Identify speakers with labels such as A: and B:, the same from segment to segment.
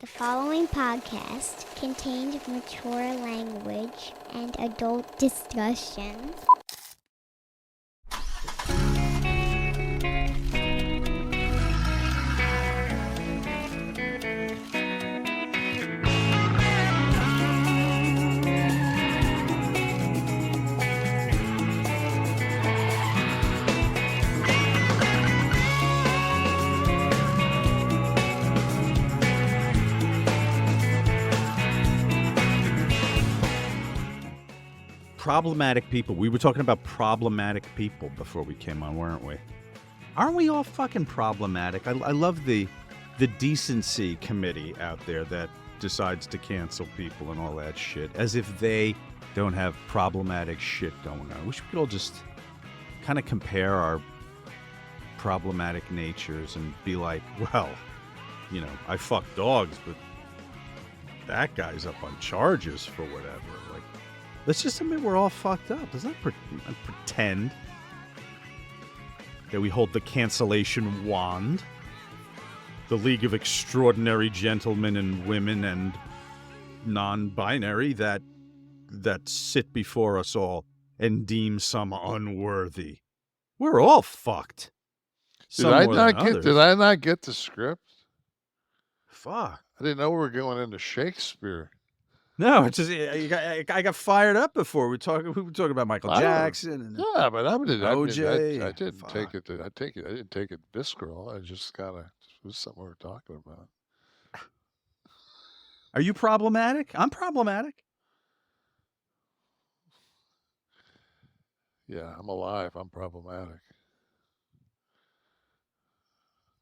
A: The following podcast contains mature language and adult discussions.
B: Problematic people. We were talking about problematic people before we came on, weren't we? Aren't we all fucking problematic? I love the decency committee out there that decides to cancel people and all that shit, as if they don't have problematic shit going on. I wish we could all just kind of compare our problematic natures and be like, well, you know, I fuck dogs, but that guy's up on charges for whatever. Like, let's just admit we're all fucked up. Let's not pretend that we hold the cancellation wand. The League of Extraordinary Gentlemen and Women and non-binary that sit before us all and deem some unworthy. We're all fucked.
C: Did I not get the script?
B: Fuck.
C: I didn't know we were going into Shakespeare.
B: No, it's just I got fired up before. We were talking about Michael Jackson and
C: but
B: OJ.
C: I didn't take it. I didn't take it visceral. I just kind of was something we were talking about.
B: Are you problematic? I'm problematic.
C: Yeah, I'm alive. I'm problematic.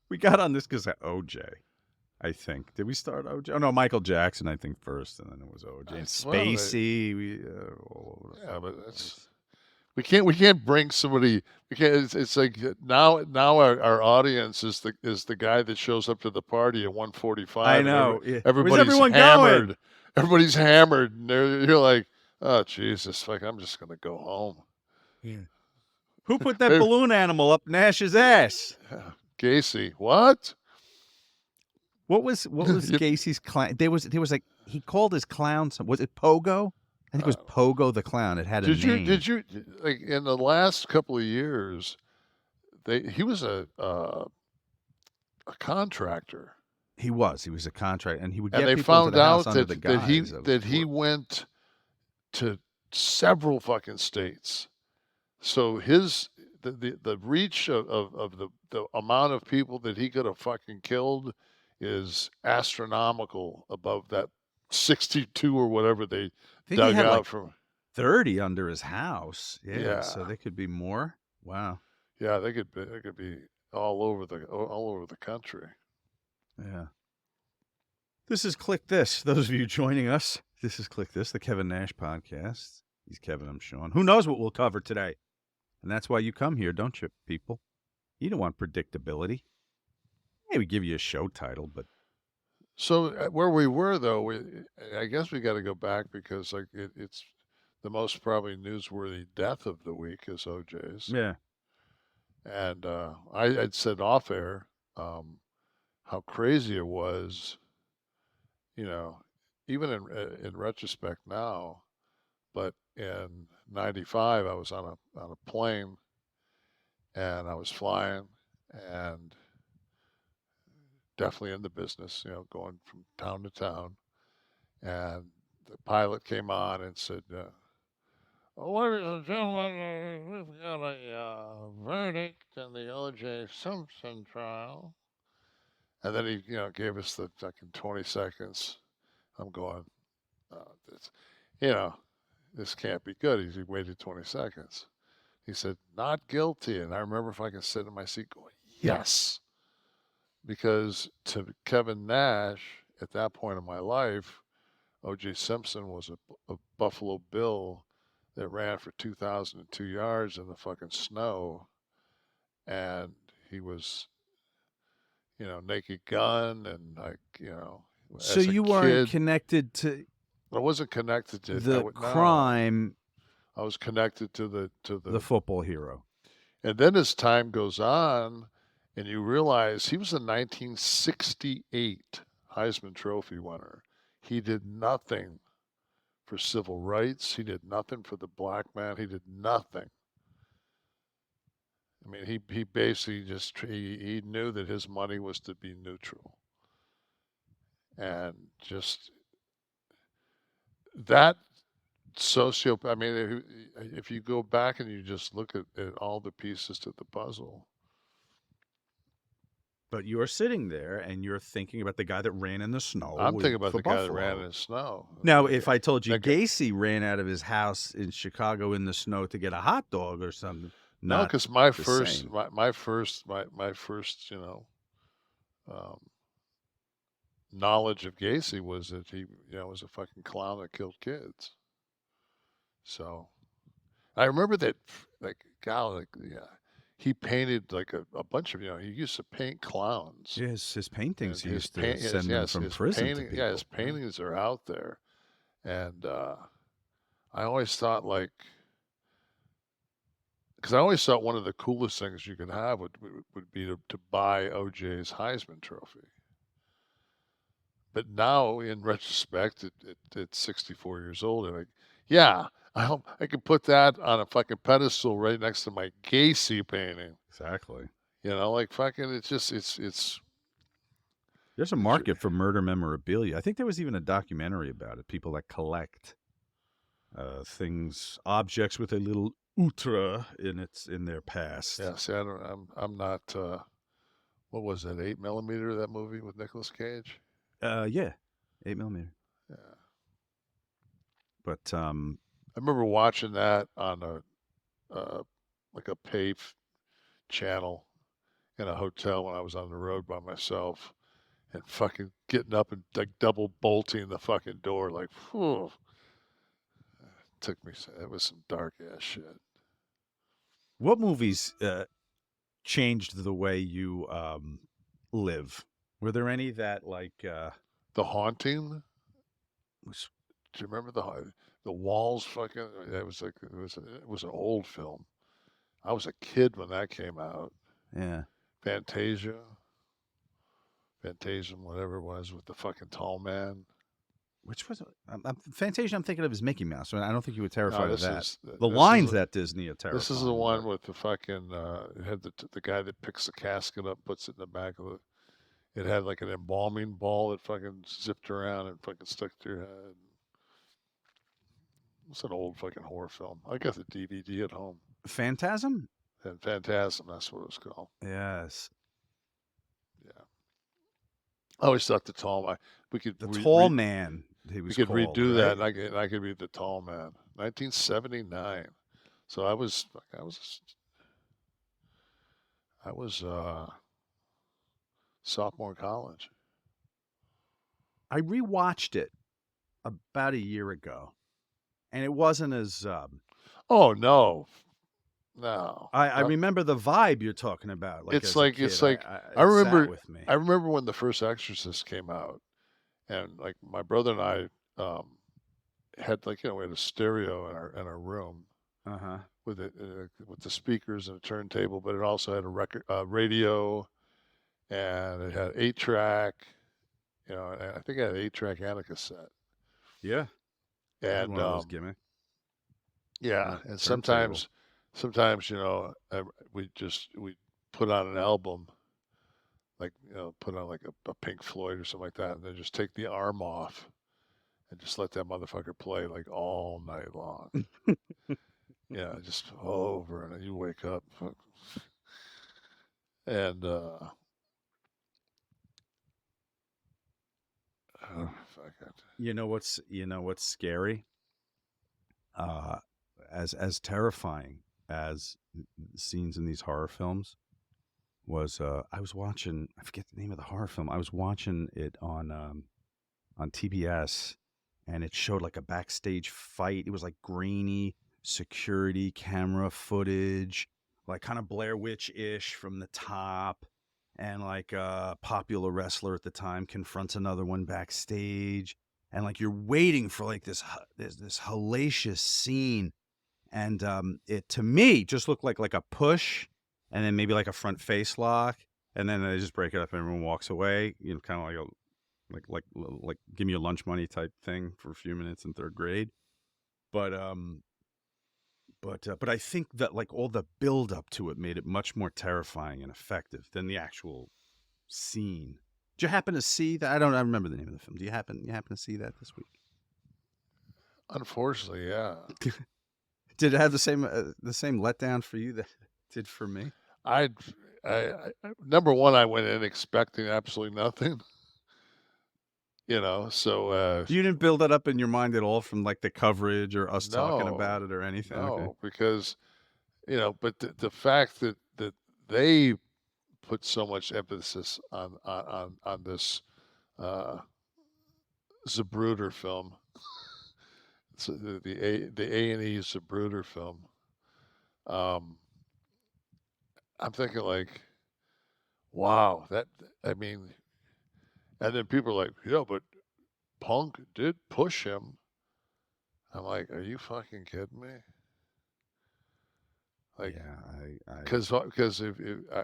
B: We got on this because of OJ. I think. Did we start OJ? Oh no, Michael Jackson. I think first, and then it was OJ. And Spacey.
C: But that's we can't bring somebody. We can't. It's like now our audience is the guy that shows up to the party at 1:45.
B: I know.
C: Everybody's hammered. Going? Everybody's hammered, and you're like, oh Jesus, like I'm just gonna go home.
B: Yeah. Who put that balloon animal up Nash's ass?
C: Gacy. What?
B: What was Gacy's clown? There was like he called his clown. Was it Pogo? I think it was Pogo the clown. It had a name.
C: Did you like in the last couple of years? He was a contractor.
B: He was a contractor, and he would get
C: and they
B: people
C: found
B: into the house
C: out
B: under the guise
C: that he went to several fucking states. So the reach of the amount of people that he could have fucking killed is astronomical above that 62 or whatever they dug out like from
B: 30 under his house. Yeah, so they could be more. Wow.
C: Yeah, they could be all over the country.
B: Yeah. This is Kliq This. Those of you joining us, this is Kliq This, the Kevin Nash podcast. He's Kevin, I'm Sean. Who knows what we'll cover today? And that's why you come here, don't you, people? You don't want predictability. Maybe give you a show title, but
C: so where we were though, I guess we got to go back because like it's the most probably newsworthy death of the week is OJ's.
B: Yeah,
C: and I'd said off air how crazy it was, you know, even in retrospect now, but in '95 I was on a plane and I was flying and definitely in the business, you know, going from town to town. And the pilot came on and said, ladies and gentlemen, we've got a verdict in the O.J. Simpson trial. And then he, gave us the fucking 20 seconds. I'm going, this can't be good. He waited 20 seconds. He said, not guilty. And I remember if I can sit in my seat going, yes. Because to Kevin Nash, at that point in my life, O.J. Simpson was a Buffalo Bill that ran for 2,002 yards in the fucking snow. And he was, Naked Gun and
B: So you weren't connected to...
C: I wasn't connected to
B: the crime.
C: I was connected to the
B: football hero.
C: And then as time goes on, and you realize he was a 1968 Heisman Trophy winner. He did nothing for civil rights. He did nothing for the black man. He did nothing. I mean, he basically just he knew that his money was to be neutral, and just that I mean, if you go back and you just look at all the pieces to the puzzle.
B: But you're sitting there and you're thinking about the guy that ran in the snow.
C: I'm thinking about
B: for
C: the guy that
B: Buffalo.
C: ran in the snow.
B: Now, if I told you
C: that guy-
B: Gacy ran out of his house in Chicago in the snow to get a hot dog or something,
C: No,
B: not
C: because my
B: the
C: first,
B: same.
C: my first, knowledge of Gacy was that he, was a fucking clown that killed kids. So, I remember that, he painted like a bunch of, he used to paint clowns.
B: Yes, his paintings. He
C: And
B: used to send them from prison to people.
C: Yeah, his paintings are out there, and I always thought because I always thought one of the coolest things you could have would be to buy OJ's Heisman Trophy. But now, in retrospect, at 64 years old, and I hope I could put that on a fucking pedestal right next to my Gacy painting.
B: Exactly.
C: Fucking, it's.
B: There's a market for murder memorabilia. I think there was even a documentary about it. People that collect things, objects with a little outre in their past.
C: Yeah, see, I'm not. What was that? 8mm, that movie with Nicolas Cage.
B: Yeah, 8mm.
C: Yeah.
B: But
C: I remember watching that on a pay channel in a hotel when I was on the road by myself, and fucking getting up and like double bolting the fucking door, like, whew. It was some dark ass shit.
B: What movies changed the way you live? Were there any that
C: The Haunting? Do you remember the walls? Fucking, it was an old film. I was a kid when that came out.
B: Yeah.
C: Fantasia, whatever it was, with the fucking tall man.
B: Which was Fantasia? I'm thinking of as Mickey Mouse. I don't think you were terrified of that. The
C: this
B: lines at Disney are terrifying.
C: This is the one with the fucking it had the guy that picks the casket up, puts it in the back of it. It had like an embalming ball that fucking zipped around and fucking stuck to your head. It's an old fucking horror film. I got the DVD at home.
B: Phantasm?
C: And Phantasm, that's what it was called.
B: Yes.
C: Yeah. I always thought the tall man. We could
B: tall man. He was.
C: We could
B: called,
C: redo
B: right?
C: that, and I could be the tall man. 1979. So I was sophomore in college.
B: I rewatched it about a year ago, and it wasn't as.
C: Oh no. No.
B: I remember the vibe you're talking about. Like
C: it's
B: as a
C: like
B: kid.
C: it's like
B: I
C: remember
B: sat with me.
C: I remember when the first Exorcist came out, and like my brother and I had we had a stereo in our room.
B: Uh-huh.
C: With the speakers and a turntable, but it also had a radio, and it had 8-track. And I think it had 8-track and a cassette.
B: Yeah.
C: And
B: one of those gimmick.
C: Yeah, and sometimes we put on an album, put on like a Pink Floyd or something like that, and then just take the arm off and just let that motherfucker play like all night long. Yeah, just over, and then you wake up, and fuck it.
B: You know what's scary? As terrifying as scenes in these horror films was, I was watching. I forget the name of the horror film. I was watching it on TBS, and it showed like a backstage fight. It was like grainy security camera footage, like kind of Blair Witch-ish from the top, and like a popular wrestler at the time confronts another one backstage, and like you're waiting for like this hellacious scene, and it to me just looked like a push, and then maybe like a front face lock, and then they just break it up and everyone walks away, kind of like like give me your lunch money type thing for a few minutes in third grade. But I think that like all the build up to it made it much more terrifying and effective than the actual scene. Did you happen to see that? I don't remember the name of the film. Do you happen to see that this week?
C: Unfortunately, yeah.
B: Did it have the same letdown for you that it did for me?
C: I number one, I went in expecting absolutely nothing. So
B: You didn't build that up in your mind at all from like the coverage or us talking
C: no,
B: about it or anything. Okay.
C: no, because but the fact that they put so much emphasis on this Zapruder film, so the A&E Zapruder film. I'm thinking like, wow, I mean, and then people are like, yeah, but Punk did push him. I'm like, are you fucking kidding me? Like,
B: yeah,
C: because if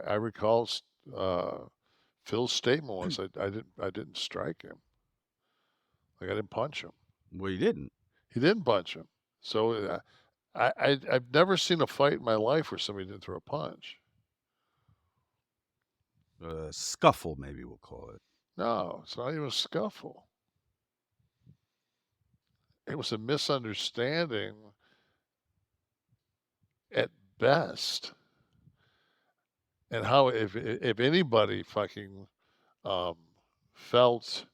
C: I recall, Phil's statement was, I didn't strike him. Like I didn't punch him.
B: well, you didn't.
C: He didn't punch him. So I've never seen a fight in my life where somebody didn't throw a punch.
B: Scuffle, maybe we'll call it.
C: No, it's not even a scuffle. It was a misunderstanding at best. And how if anybody fucking felt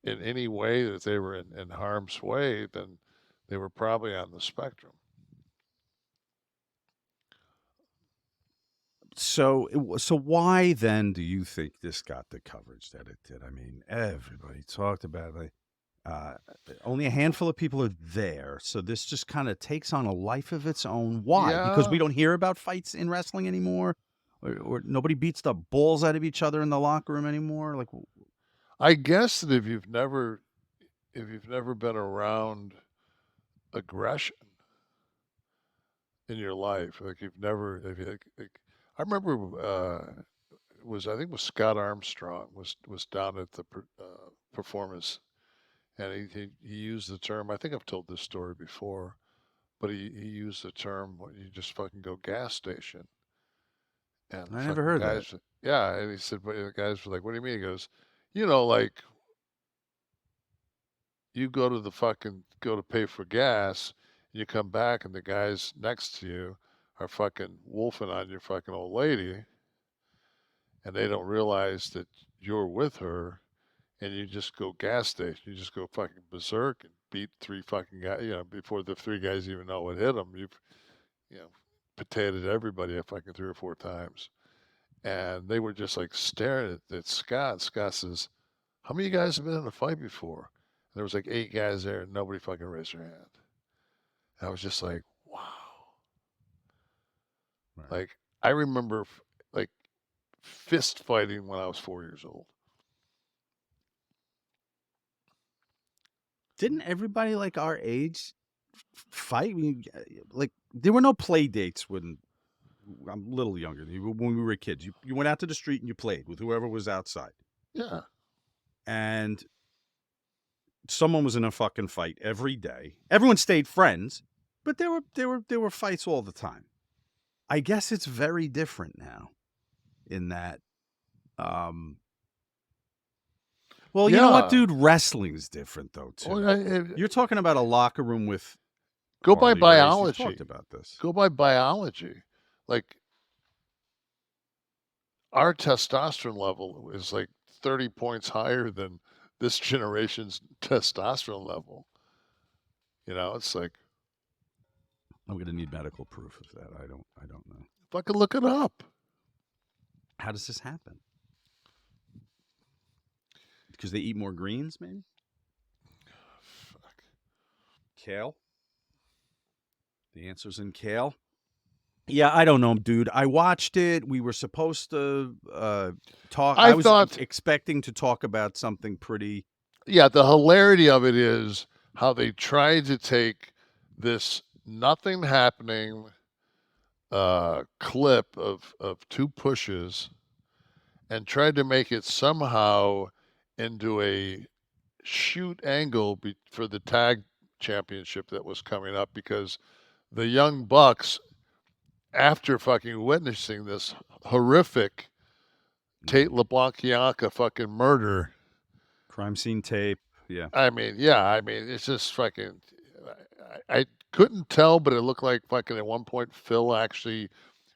C: in any way that they were in harm's way, then they were probably on the spectrum.
B: So why then do you think this got the coverage that it did? I mean, everybody talked about it. Only a handful of people are there, so this just kind of takes on a life of its own. Why?
C: Yeah.
B: Because we don't hear about fights in wrestling anymore, or nobody beats the balls out of each other in the locker room anymore. Like,
C: I guess that if you've never been around aggression in your life, like I remember I think it was Scott Armstrong was down at the performance, and he used the term. I think I've told this story before, but he used the term you just fucking go gas station. And
B: I never heard
C: guys,
B: that.
C: yeah, and he said, but the guys were like, "What do you mean?" He goes, like you go to pay for gas, and you come back, and the guys next to you are fucking wolfing on your fucking old lady, and they don't realize that you're with her, and you just go gas station, you just go fucking berserk and beat three fucking guys, before the three guys even know what hit them. You've, potatoed everybody fucking 3 or 4 times. And they were just like staring at Scott. Scott says, how many of you guys have been in a fight before? And there was like 8 guys there, and nobody fucking raised their hand. And I was just like, wow.
B: Right.
C: Like, I remember like fist fighting when I was 4 years old.
B: Didn't everybody like our age fight? Like, there were no play dates when I'm a little younger. When we were kids, you went out to the street and you played with whoever was outside.
C: Yeah.
B: And someone was in a fucking fight every day. Everyone stayed friends, but there were fights all the time. I guess it's very different now in that well, you know what, dude? Wrestling's different though too.
C: Well,
B: You're talking about a locker room with
C: go by
B: Harley
C: biology.
B: Race. You've talked about this.
C: Go by biology. Like, our testosterone level is like 30 points higher than this generation's testosterone level. It's like,
B: I'm gonna need medical proof of that. I don't know.
C: fucking look it up.
B: How does this happen? Because they eat more greens, maybe?
C: Fuck.
B: Kale? The answer's in kale? Yeah, I don't know, dude. I watched it. We were supposed to talk. I was expecting to talk about something pretty...
C: Yeah, the hilarity of it is how they tried to take this nothing happening clip of 2 pushes and tried to make it somehow into a shoot angle for the tag championship that was coming up, because the Young Bucks, after fucking witnessing this horrific Tate LeBlanc-Bianca fucking murder,
B: Crime scene tape. Yeah.
C: I mean, it's just fucking. I couldn't tell, but it looked like fucking at one point Phil actually,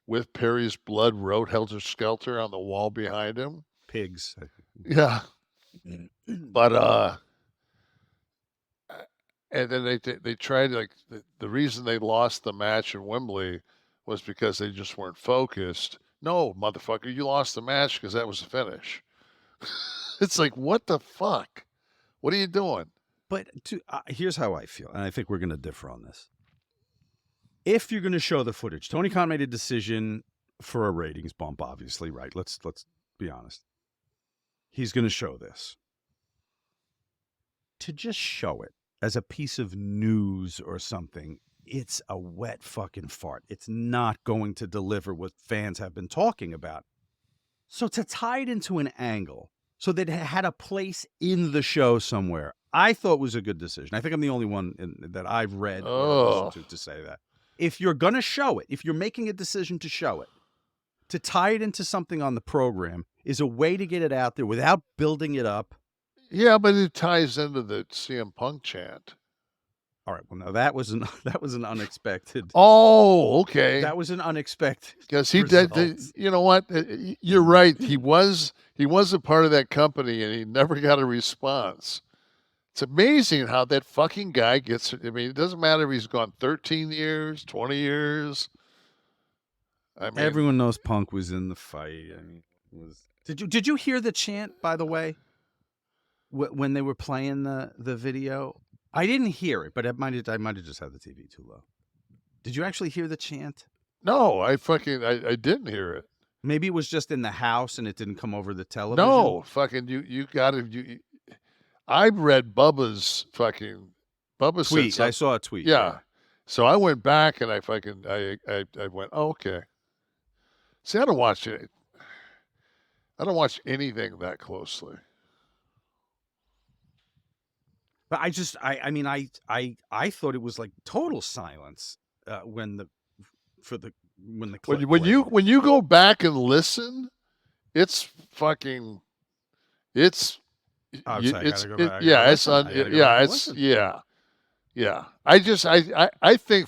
C: with Perry's blood, wrote Helter Skelter on the wall behind him.
B: Pigs.
C: Yeah, but and then they tried, like, the reason they lost the match in Wembley was because they just weren't focused. No, motherfucker, you lost the match because that was the finish. It's like, what the fuck? What are you doing?
B: But here's how I feel, and I think we're going to differ on this. If you're going to show the footage, Tony Khan made a decision for a ratings bump, obviously, right? Let's be honest. He's going to show this. To just show it as a piece of news or something, it's a wet fucking fart. It's not going to deliver what fans have been talking about. So to tie it into an angle so that it had a place in the show somewhere, I thought was a good decision. I think I'm the only one that I've read or listened to say that. If you're going to show it, if you're making a decision to show it, to tie it into something on the program is a way to get it out there without building it up.
C: Yeah, but it ties into the CM Punk chant.
B: All right. Well, now that was an unexpected.
C: Oh, okay.
B: That was an unexpected.
C: Because he did. You know what? You're right. He was a part of that company, and he never got a response. It's amazing how that fucking guy gets. I mean, it doesn't matter if he's gone 13 years, 20 years. I mean,
B: everyone knows Punk was in the fight. I mean, did you hear the chant, by the way, when they were playing the video? I didn't hear it, but I might have just had the TV too low. Did you actually hear the chant?
C: No, I didn't hear it.
B: Maybe it was just in the house and it didn't come over the television.
C: No, fucking you got to. I read Bubba's
B: tweet. I saw a tweet.
C: Yeah. So I went back and I went, oh, okay. See, I don't watch it. I don't watch anything that closely.
B: But I thought it was like total silence when the clip
C: when you go back and listen, it's fucking it's
B: I
C: think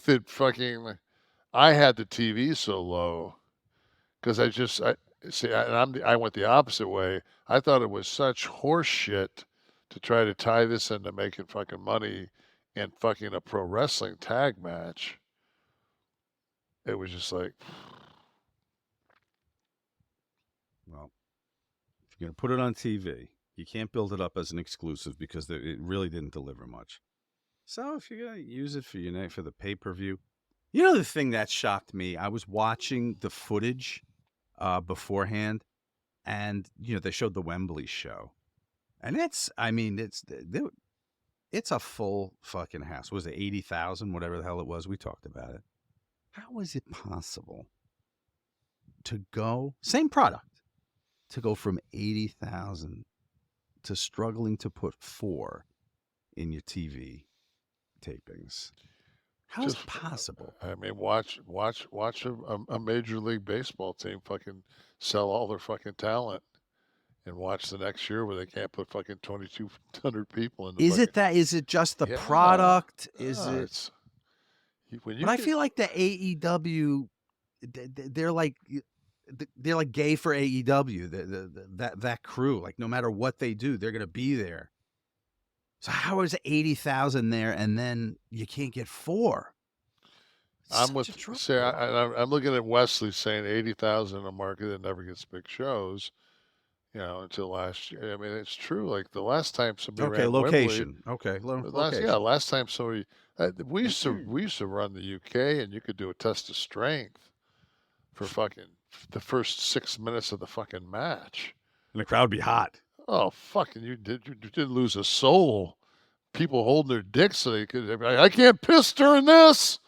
C: that fucking I had the TV so low because I went the opposite way. I thought it was such horse shit to try to tie this into making fucking money and fucking a pro wrestling tag match. It was just like,
B: well, if you're going to put it on TV, you can't build it up as an exclusive because it really didn't deliver much. So if you're going to use it for the pay-per-view, you know the thing that shocked me? I was watching the footage beforehand, and they showed the Wembley show, and it's a full fucking house. Was it 80,000? Whatever the hell it was, we talked about it. How is it possible to go same product to go from 80,000 to struggling to put 4 in your TV tapings? How is it possible?
C: I mean, watch a Major League Baseball team fucking sell all their fucking talent, and watch the next year where they can't put fucking 2,200 people in.
B: Is it just the product?
C: But
B: I feel like the AEW, they're like gay for AEW. That crew, like no matter what they do, they're gonna be there. So how is 80,000 there, and then you can't get 4?
C: I'm looking at Wesley saying 80,000 in a market that never gets big shows. Until last year. I mean, it's true. Like the last time somebody ran
B: location.
C: Wembley,
B: Location.
C: last time somebody we used to run the UK, and you could do a test of strength for fucking the first 6 minutes of the fucking match,
B: and the crowd be hot.
C: Oh, fucking! You didn't lose a soul. People holding their dicks so they could. I can't piss during this.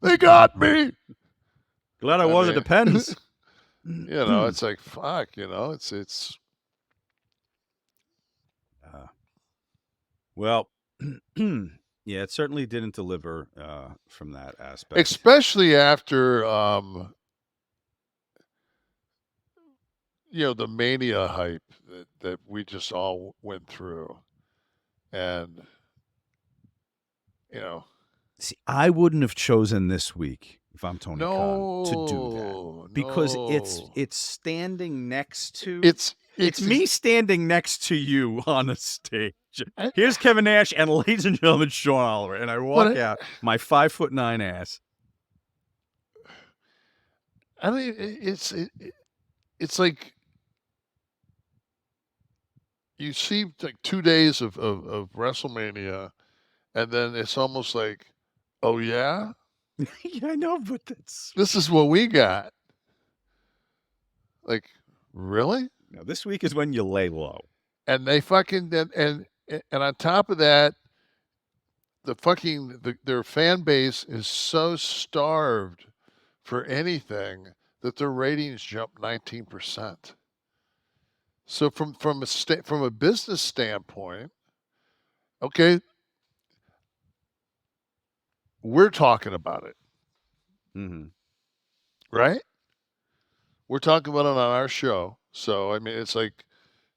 C: They got me.
B: Glad I was. It depends.
C: It's like fuck. It's
B: Well, yeah, it certainly didn't deliver from that aspect.
C: Especially after, the Mania hype that we just all went through. And,
B: See, I wouldn't have chosen this week if I'm Tony Khan to do that
C: no,
B: because
C: no.
B: it's standing next to
C: It's
B: me standing next to you on a stage.
C: I-
B: Here's Kevin Nash and ladies and gentlemen Sean Oliver, and I walk out my 5'9" ass.
C: I mean, it's like you see like 2 days of WrestleMania, and then it's almost like, oh yeah,
B: Yeah, I know, but that's
C: this is what we got. Like, really?
B: no, this week is when you lay low.
C: And they fucking and on top of that, their fan base is so starved for anything that their ratings jump 19%. So from a business standpoint, okay, we're talking about it,
B: Mm-hmm.
C: right? We're talking about it on our show. So I mean, it's like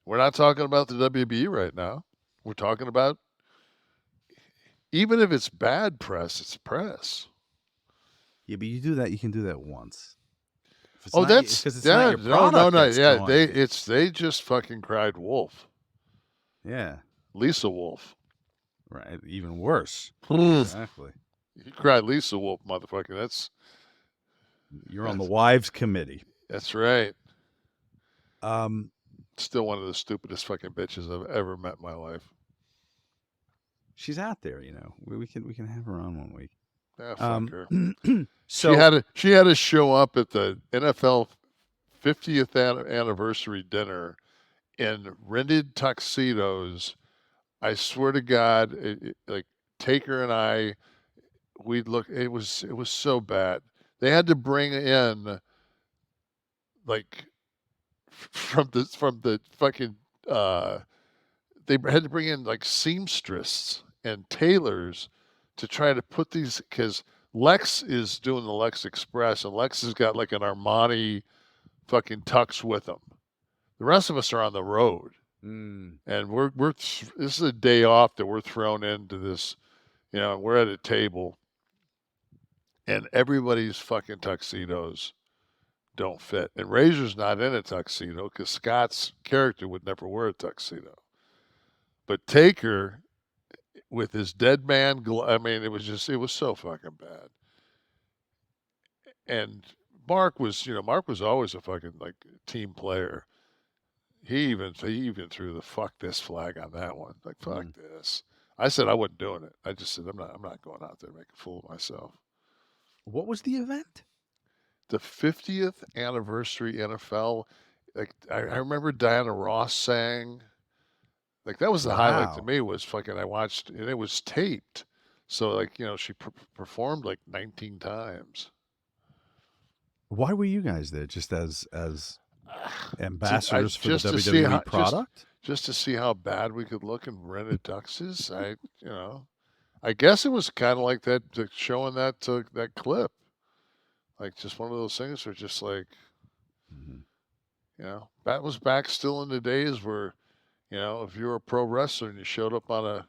C: we're not talking about the WB right now. We're talking about, even if it's bad press, it's press.
B: Yeah, but you can do that once.
C: Oh,
B: because it's not your product.
C: No,
B: that's
C: yeah,
B: going.
C: they just fucking cried wolf.
B: Yeah,
C: Lisa Wolf.
B: right. Even worse. Exactly.
C: You cried Lisa Wolf, motherfucker.
B: You're on the wives committee.
C: That's right.
B: Um,
C: Still one of the stupidest fucking bitches I've ever met in my life.
B: she's out there, We can have her on one week.
C: Yeah, fuck her.
B: So
C: she had to show up at the NFL 50th anniversary dinner in rented tuxedos. I swear to God, like Taker and I, we'd look. It was so bad. They had to bring in like from the fucking. They had to bring in like seamstresses and tailors to try to put these, because Lex is doing the Lex Express, and Lex has got like an Armani fucking tux with him. The rest of us are on the road, and this is a day off that we're thrown into this. We're at a table, and everybody's fucking tuxedos don't fit. And Razor's not in a tuxedo because Scott's character would never wear a tuxedo. But Taker, with his dead man, I mean, it was so fucking bad. And Mark was always a fucking like team player. He even threw the fuck this flag on that one. Like, fuck this. I said I wasn't doing it. I just said I'm not going out there to make a fool of myself.
B: what was the event?
C: The 50th anniversary NFL. Like I remember Diana Ross saying, like that was the highlight to me, was fucking, I watched, and it was taped. So like, she performed like 19 times.
B: Why were you guys there? Just as ambassadors for the
C: just to see
B: WWE product?
C: Just to see how bad we could look in rented tuxes. I guess it was kind of like that, showing that clip. Like just one of those things where just like, that was back still in the days where, if you were a pro wrestler and you showed up on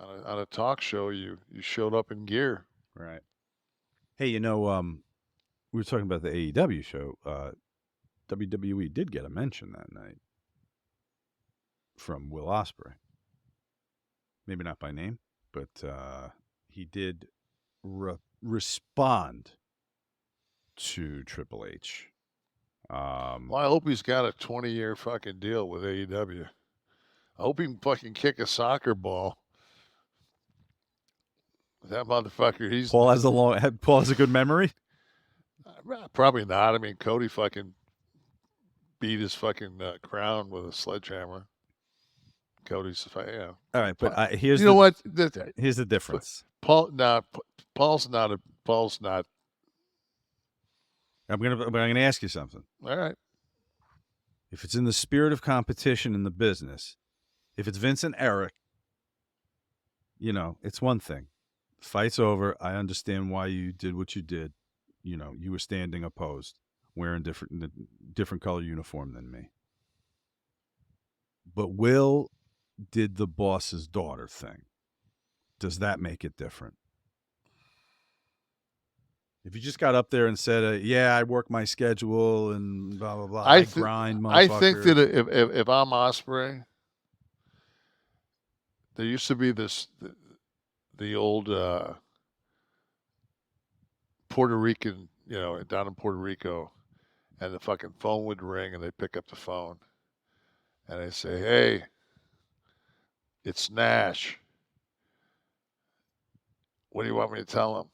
C: a talk show, you showed up in gear.
B: Right. Hey, we were talking about the AEW show. WWE did get a mention that night from Will Osprey. Maybe not by name, but he did respond to Triple H.
C: Well, I hope he's got a 20-year fucking deal with AEW. I hope he can fucking kick a soccer ball. That motherfucker,
B: Paul has a good memory?
C: Probably not. I mean, Cody fucking beat his fucking crown with a sledgehammer. Cody's,
B: All right, but here's here's the difference.
C: Paul's not.
B: I'm gonna ask you something.
C: All right.
B: If it's in the spirit of competition in the business, if it's Vince and Eric, you know, it's one thing. Fight's over. I understand why you did what you did. You know, you were standing opposed, wearing different color uniform than me. But Will did the boss's daughter thing. Does that make it different? If you just got up there and said, "Yeah, I work my schedule and blah blah blah, I grind, motherfucker."
C: I think that if I'm Osprey, there used to be the old Puerto Rican, you know, down in Puerto Rico, and the fucking phone would ring, and they pick up the phone, and they say, "Hey, it's Nash. What do you want me to tell him?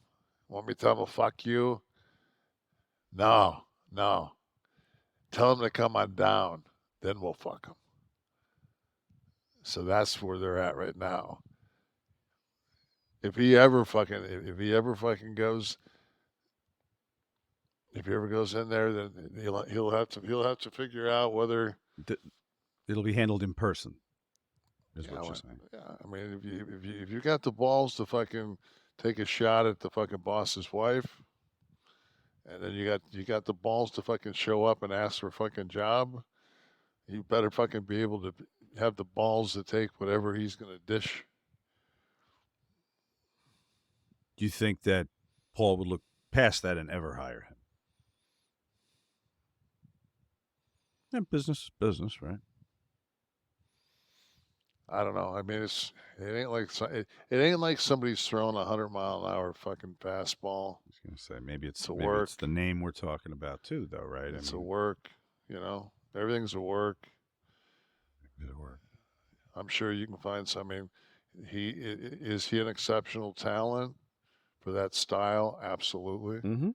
C: Want me to tell him fuck you? No, no. Tell him to come on down. Then we'll fuck him." So that's where they're at right now. If he ever fucking goes, if he ever goes in there, then he'll have to figure out whether
B: it'll be handled in person. Is what you're saying.
C: Yeah, I mean, if you got the balls to fucking take a shot at the fucking boss's wife, and then you got the balls to fucking show up and ask for a fucking job, you better fucking be able to have the balls to take whatever he's gonna dish.
B: Do you think that Paul would look past that and ever hire him? Yeah, business, right?
C: I don't know. I mean, it ain't like somebody's throwing 100-mile-an-hour fucking fastball.
B: I was gonna say maybe it's the name we're talking about too, though, right?
C: It's a work. You know, everything's a work.
B: It'll work.
C: I'm sure you can find some. I mean, is he an exceptional talent for that style? Absolutely.
B: Mm-hmm.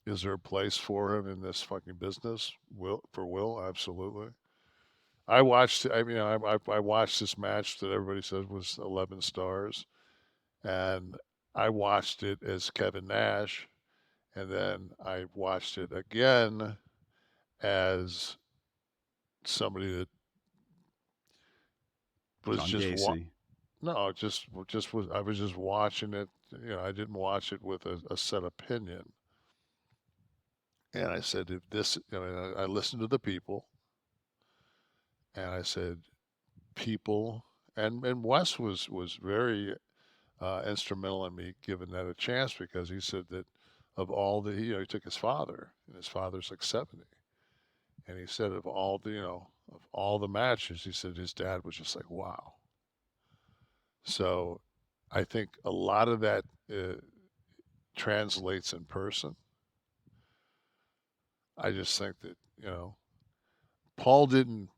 C: Is there a place for him in this fucking business? Will? Absolutely. I watched. I mean, I watched this match that everybody said was 11 stars, and I watched it as Kevin Nash, and then I watched it again as somebody that was
B: John
C: just
B: Gacy.
C: no, just was. I was just watching it. You know, I didn't watch it with a set opinion. And I said, if this, you know, I listened to the people, and I said, people, and Wes was very instrumental in me giving that a chance, because he said that of all the, you know, he took his father, and his father's like 70, and he said of all the matches, he said his dad was just like, wow. So I think a lot of that translates in person. I just think that, you know, Paul didn't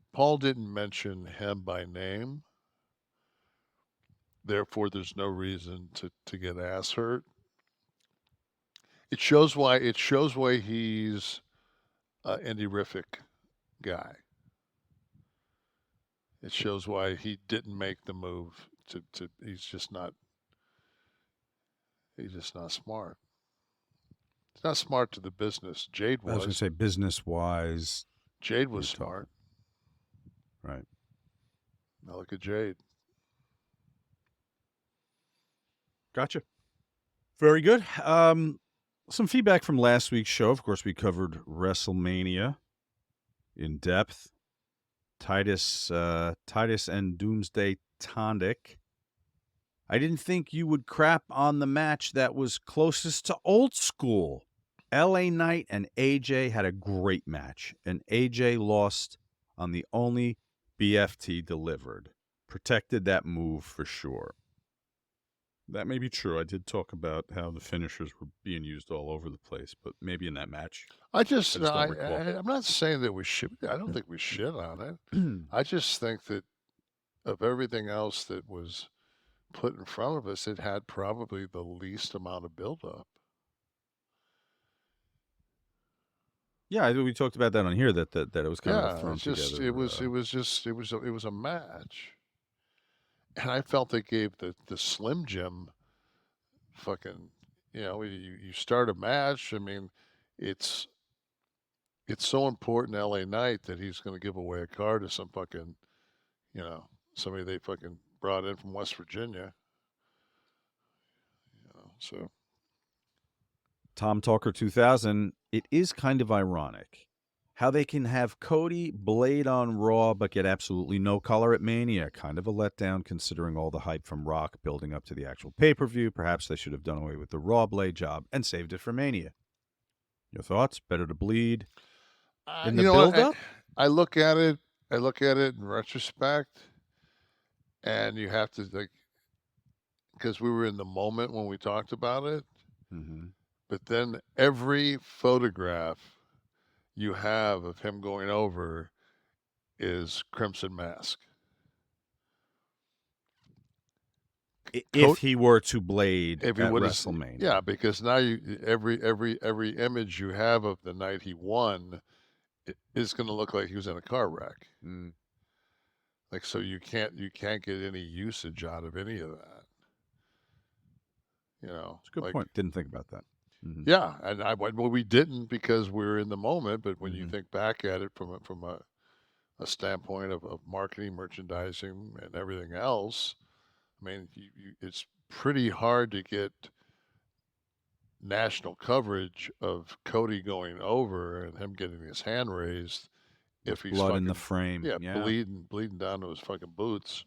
C: mention him by name. Therefore, there's no reason to get ass hurt. It shows why he's an indie-rific guy. It shows why he didn't make the move to he's just not smart. He's not smart to the business. Jade was.
B: I was going to say business-wise.
C: Jade was smart.
B: Right.
C: Now look at Jade.
B: Gotcha. Very good. Some feedback from last week's show. Of course, we covered WrestleMania in depth. Titus and Doomsday Tondick. I didn't think you would crap on the match that was closest to old school. LA Knight and AJ had a great match, and AJ lost on the only BFT delivered. Protected that move for sure. That may be true. I did talk about how the finishers were being used all over the place, but maybe in that match.
C: I'm not saying that we should. I don't think we shit on it. I just think that of everything else that was put in front of us, it had probably the least amount of buildup.
B: Yeah, we talked about that on here. That it was kind of thrown together.
C: It was a match, and I felt they gave the Slim Jim fucking, you know, you start a match. I mean, it's so important to LA Knight that he's going to give away a car to some fucking, you know, somebody they fucking brought in from West Virginia. So
B: Tom Talker 2000, it is kind of ironic how they can have Cody blade on Raw but get absolutely no color at Mania. Kind of a letdown considering all the hype from Rock building up to the actual pay-per-view. Perhaps they should have done away with the Raw blade job and saved it for Mania. Your thoughts? Better to bleed in the build-up?
C: I look at it in retrospect, and you have to, like, because we were in the moment when we talked about it, but then every photograph you have of him going over is Crimson Mask.
B: If he were to blade at WrestleMania.
C: Yeah, because now every image you have of the night he won is going to look like he was in a car wreck. Like, so you can't get any usage out of any of that.
B: It's a good point. Didn't think about that.
C: Yeah, and we didn't because we were in the moment. But when you think back at it from a standpoint of marketing, merchandising, and everything else, I mean, it's pretty hard to get national coverage of Cody going over and him getting his hand raised if he's
B: blood in the frame.
C: Yeah, bleeding down to his fucking boots.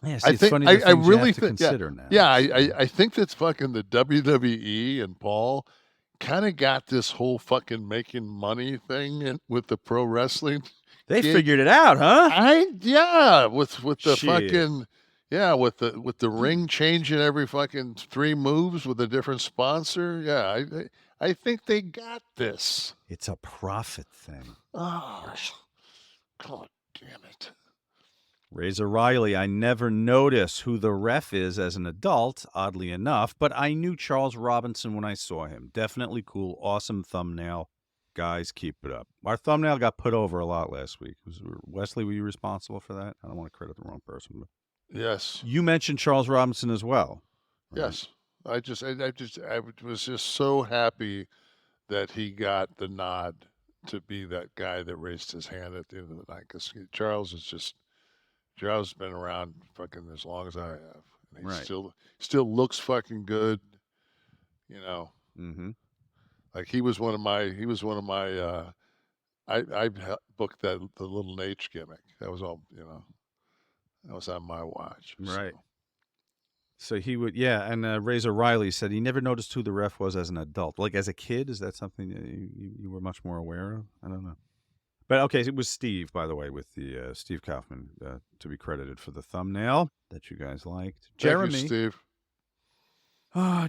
B: Yeah, see, it's funny I really think now.
C: Yeah, I think that's fucking the WWE and Paul kind of got this whole fucking making money thing with the pro wrestling.
B: They figured it out, huh?
C: With the fucking with the ring changing every fucking 3 moves with a different sponsor. Yeah, I think they got this.
B: It's a profit thing.
C: Oh, God damn it.
B: Razor Riley, I never notice who the ref is as an adult, oddly enough, but I knew Charles Robinson when I saw him. Definitely cool, awesome thumbnail. Guys, keep it up. Our thumbnail got put over a lot last week. Wesley, were you responsible for that? I don't want to credit the wrong person. But
C: yes.
B: You mentioned Charles Robinson as well.
C: Right? Yes. I was just so happy that he got the nod to be that guy that raised his hand at the end of the night, because Charles has been around fucking as long as I have. And he still looks fucking good,
B: Mm-hmm.
C: Like he was one of my I booked the little Nate gimmick. That was all, that was on my watch.
B: Right. So he would, and Razor Riley said he never noticed who the ref was as an adult. Like as a kid, is that something that you were much more aware of? I don't know. But okay, it was Steve, by the way, with the Steve Kaufman to be credited for the thumbnail that you guys liked. Jeremy,
C: thank you, Steve.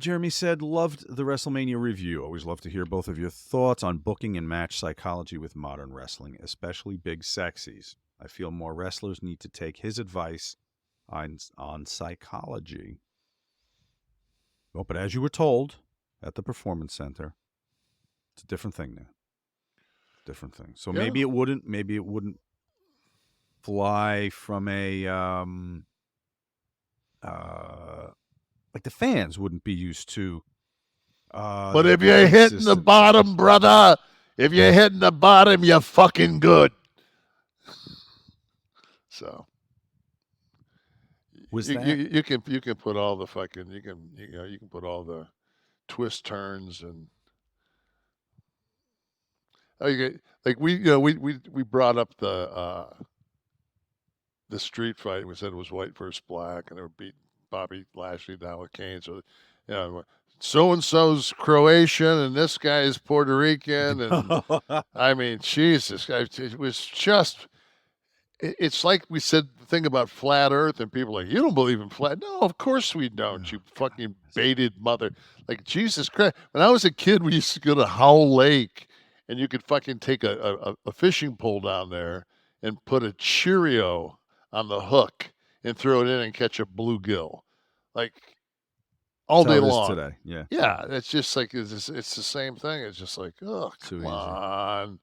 B: Jeremy said, loved the WrestleMania review. Always love to hear both of your thoughts on booking and match psychology with modern wrestling, especially big sexies. I feel more wrestlers need to take his advice on psychology. Well, but as you were told at the Performance Center, it's a different thing now. Different thing. So maybe it wouldn't fly from a like the fans wouldn't be used to.
C: But if you're hitting the bottom, brother, if you're hitting the bottom, you're fucking good. So you can put all the fucking you can put all the twist turns and like we brought up the street fight. We said it was white versus black, and they were beating Bobby Lashley down with canes. So, so and so's Croatian, and this guy is Puerto Rican, and I mean, Jesus, it was just. It's like we said the thing about flat Earth, and people are like, you don't believe in flat. No, of course we don't. You fucking baited mother. Like Jesus Christ. When I was a kid, we used to go to Howell Lake, and you could fucking take a fishing pole down there and put a Cheerio on the hook and throw it in and catch a bluegill, like all day long.
B: Today, yeah.
C: Yeah, it's just like it's the same thing. It's just like, oh, come on.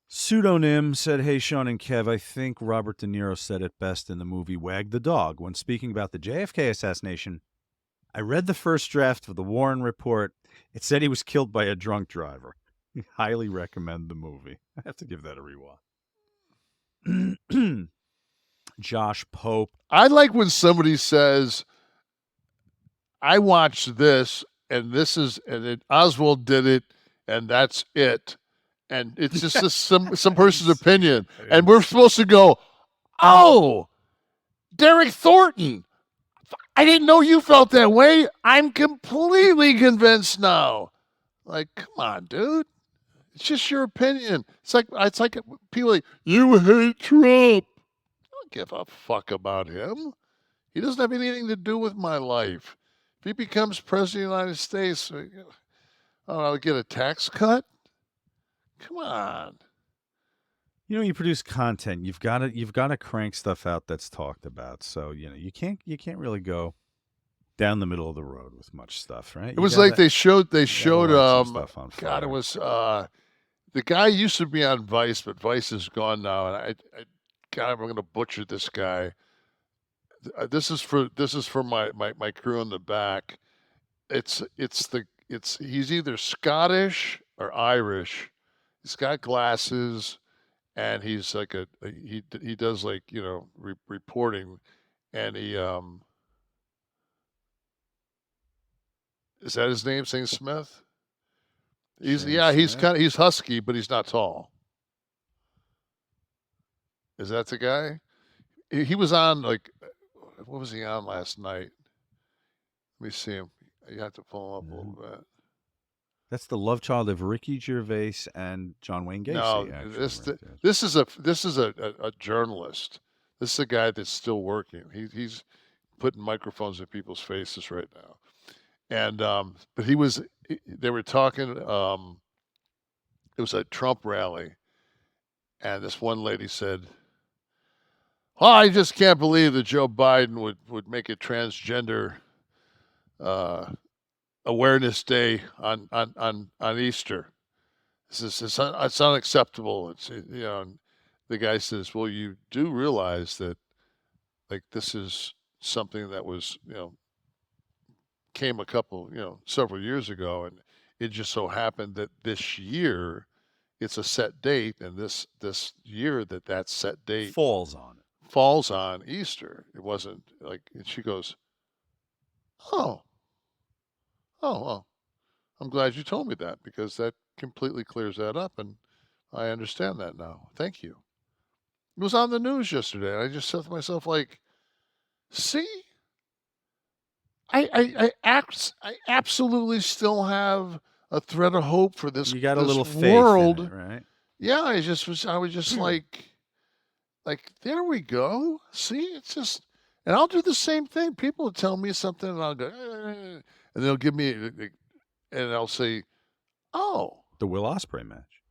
B: Pseudonym said, hey, Sean and Kev, I think Robert De Niro said it best in the movie Wag the Dog. When speaking about the JFK assassination, I read the first draft of the Warren Report. It said he was killed by a drunk driver. I highly recommend the movie. I have to give that a rewatch. Josh Pope.
C: I like when somebody says, I watched this, and Oswald did it, and that's it. And it's just some person's opinion. And we're supposed to go, oh, Derek Thornton. I didn't know you felt that way. I'm completely convinced now. Like, come on, dude. It's just your opinion. It's like people like, you hate Trump. I don't give a fuck about him. He doesn't have anything to do with my life. If he becomes president of the United States, I'll get a tax cut. Come on.
B: You know, you produce content. You've got to crank stuff out that's talked about. So you can't really go down the middle of the road with much stuff, right?
C: It was like they showed
B: stuff on fire.
C: God, it was the guy used to be on Vice, but Vice is gone now, and God, I'm going to butcher this guy. This is for my crew in the back. He's either Scottish or Irish. He's got glasses, and he's like he does like reporting, and he is that his name? Shane Smith. He's husky, but he's not tall. Is that the guy? He was on like, what was he on last night? Let me see him. You have to pull him up a little bit.
B: That's the love child of Ricky Gervais and John Wayne Gacy.
C: No, this is a journalist. This is a guy that's still working. He's putting microphones in people's faces right now. And but they were talking. It was a Trump rally, and this one lady said, "Oh, I just can't believe that Joe Biden would make a transgender awareness day on Easter. It's unacceptable." It's and the guy says, "Well, you do realize that like this is something that was came several years ago, and it just so happened that this year it's a set date, and this year that set date
B: falls on
C: Easter. It wasn't like." And she goes, "Oh, well, I'm glad you told me that, because that completely clears that up, and I understand that now. Thank you." It was on the news yesterday, and I just said to myself, like, see, I absolutely still have a thread of hope for this.
B: You got a
C: this
B: little faith
C: world,
B: in it, right?
C: Yeah, I was just like, there we go. See, it's just, and I'll do the same thing. People will tell me something, and I'll go, and they'll give me, and I'll say, oh,
B: The Will Osprey match.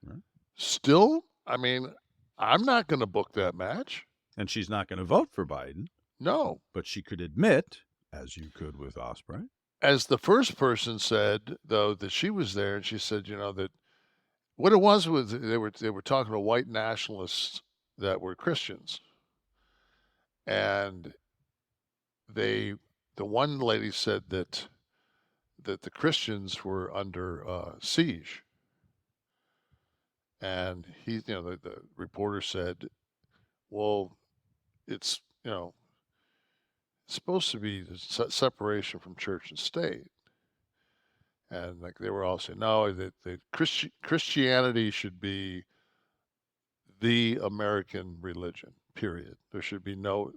C: Right. Still, I mean, I'm not going to book that match.
B: And she's not going to vote for Biden.
C: No.
B: But she could admit, as you could with Osprey.
C: As the first person said, though, that she was there, and she said, that what it was they were talking to white nationalists that were Christians. And the one lady said that the Christians were under siege. And the reporter said, well, it's, supposed to be separation from church and state. And like they were all saying, no, that Christianity should be the American religion, period. There should be no,